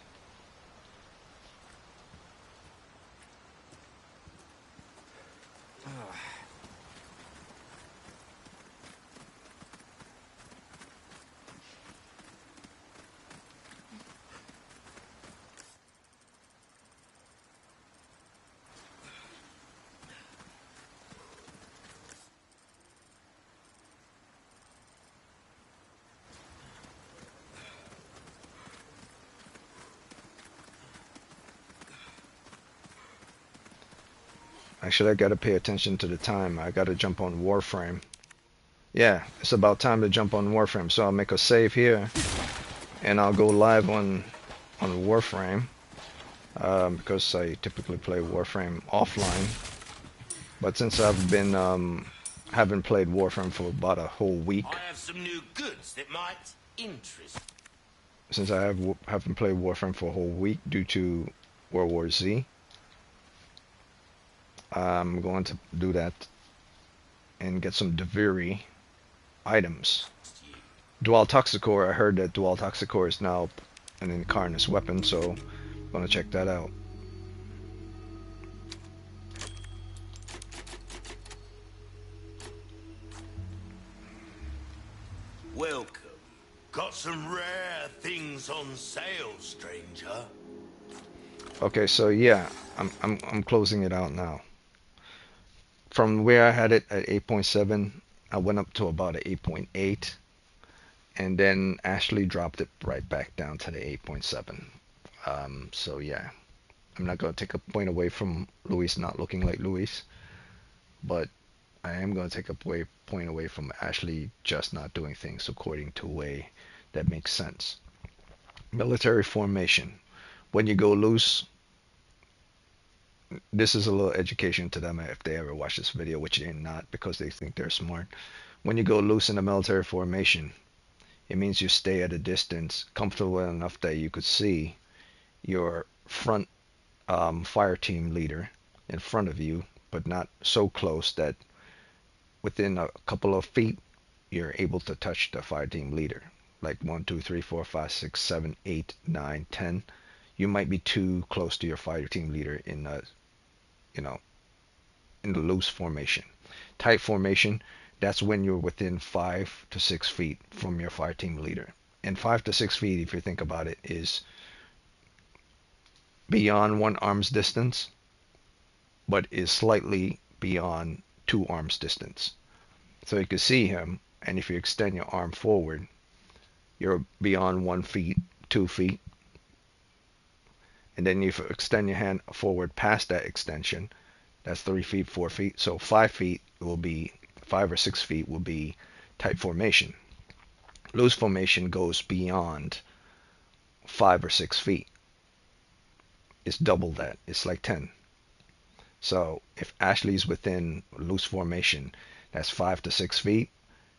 Actually, I gotta pay attention to the time. I gotta jump on Warframe. Yeah, it's about time to jump on Warframe. So I'll make a save here, and I'll go live on Warframe because I typically play Warframe offline. But since I've been haven't played Warframe for about a whole week, I have some new goods that might interest. since I haven't played Warframe for a whole week due to World War Z, I'm going to do that and get some Deviri items. Dual Toxicor, I heard that Dual Toxicor is now an Incarnus weapon, so I'm gonna check that out. Welcome. Got some rare things on sale, stranger. Okay, so yeah, I'm closing it out now. From where I had it at 8.7, I went up to about an 8.8, and then Ashley dropped it right back down to the 8.7. So yeah, I'm not gonna take a point away from Luis not looking like Luis, but I am gonna take a point away from Ashley just not doing things according to a way that makes sense. Military formation. When you go loose, this is a little education to them if they ever watch this video, which they're not because they think they're smart. When you go loose in a military formation, it means you stay at a distance comfortable enough that you could see your front fire team leader in front of you, but not so close that within a couple of feet you're able to touch the fire team leader. Like 1, 2, 3, 4, 5, 6, 7, 8, 9, 10. You might be too close to your fire team leader in a, in the loose formation. Tight formation, that's when you're within 5 to 6 feet from your fire team leader. And 5 to 6 feet, if you think about it, is beyond 1 arm's distance, but is slightly beyond 2 arms distance. So you can see him, and if you extend your arm forward, you're beyond 1 feet, 2 feet. And then if you extend your hand forward past that extension, that's 3 feet, 4 feet. So 5 feet will be, 5 or 6 feet will be tight formation. Loose formation goes beyond 5 or 6 feet. It's double that. It's like 10. So if Ashley's within loose formation, that's 5 to 6 feet,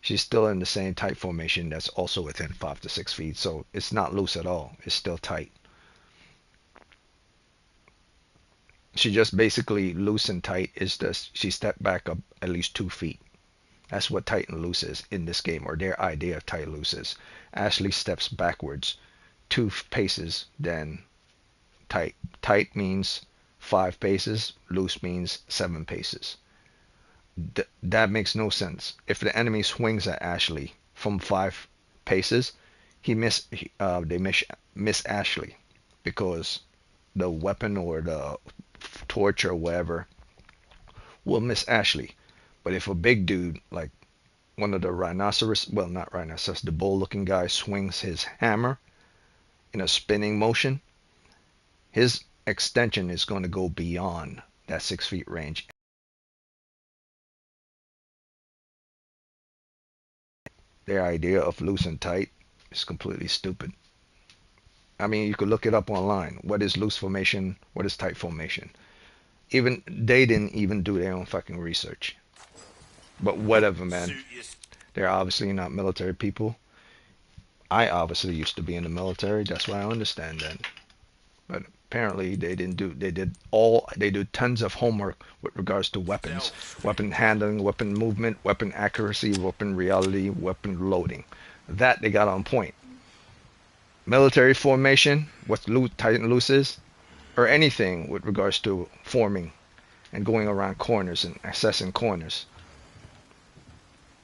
she's still in the same tight formation that's also within 5 to 6 feet. So it's not loose at all. It's still tight. She just basically loose and tight is this. She stepped back up at least 2 feet. That's what tight and loose is in this game, or their idea of tight and loose is. Ashley steps backwards 2 paces, then tight. Tight means 5 paces. Loose means 7 paces. That makes no sense. If the enemy swings at Ashley from 5 paces, they miss Ashley because the weapon or the torch or whatever will miss Ashley. But if a big dude like one of the rhinoceros, well, not rhinoceros, the bull-looking guy swings his hammer in a spinning motion, his extension is going to go beyond that 6 feet range. Their idea of loose and tight is completely stupid. I mean, you could look it up online. What is loose formation? What is tight formation? Even they didn't even do their own fucking research. But whatever, man. They're obviously not military people. I obviously used to be in the military. That's why I understand that. But apparently they didn't do. They do tons of homework with regards to weapons, weapon handling, weapon movement, weapon accuracy, weapon reality, weapon loading. That they got on point. Military formation, what tight and loose is, or anything with regards to forming and going around corners and assessing corners.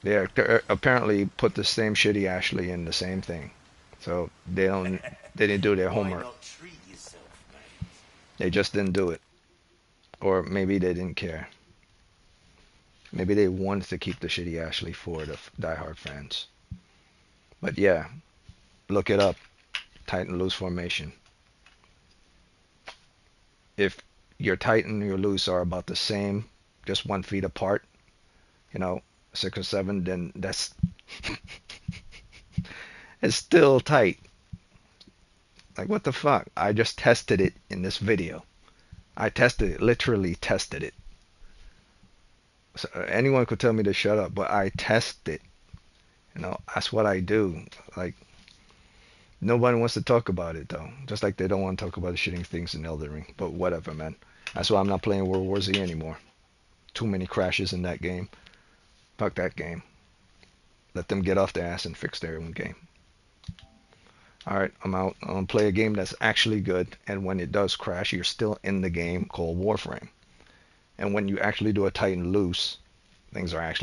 They apparently put the same shitty Ashley in the same thing, so they didn't do their homework. They just didn't do it, or maybe they didn't care. Maybe they wanted to keep the shitty Ashley for the diehard fans. But yeah, look it up. Tight and loose formation. If your tight and your loose are about the same just 1 feet apart, 6 or 7, then that's it's still tight. Like, what the fuck? I just tested it in this video. I tested it, literally tested it. So anyone could tell me to shut up, but I test it. That's what I do. Like, nobody wants to talk about it though. Just like they don't want to talk about the shitting things in Elden Ring. But whatever, man. That's why I'm not playing World War Z anymore. Too many crashes in that game. Fuck that game. Let them get off their ass and fix their own game. Alright, I'm out. I'm gonna play a game that's actually good, and when it does crash, you're still in the game called Warframe. And when you actually do a Titan loose, things are actually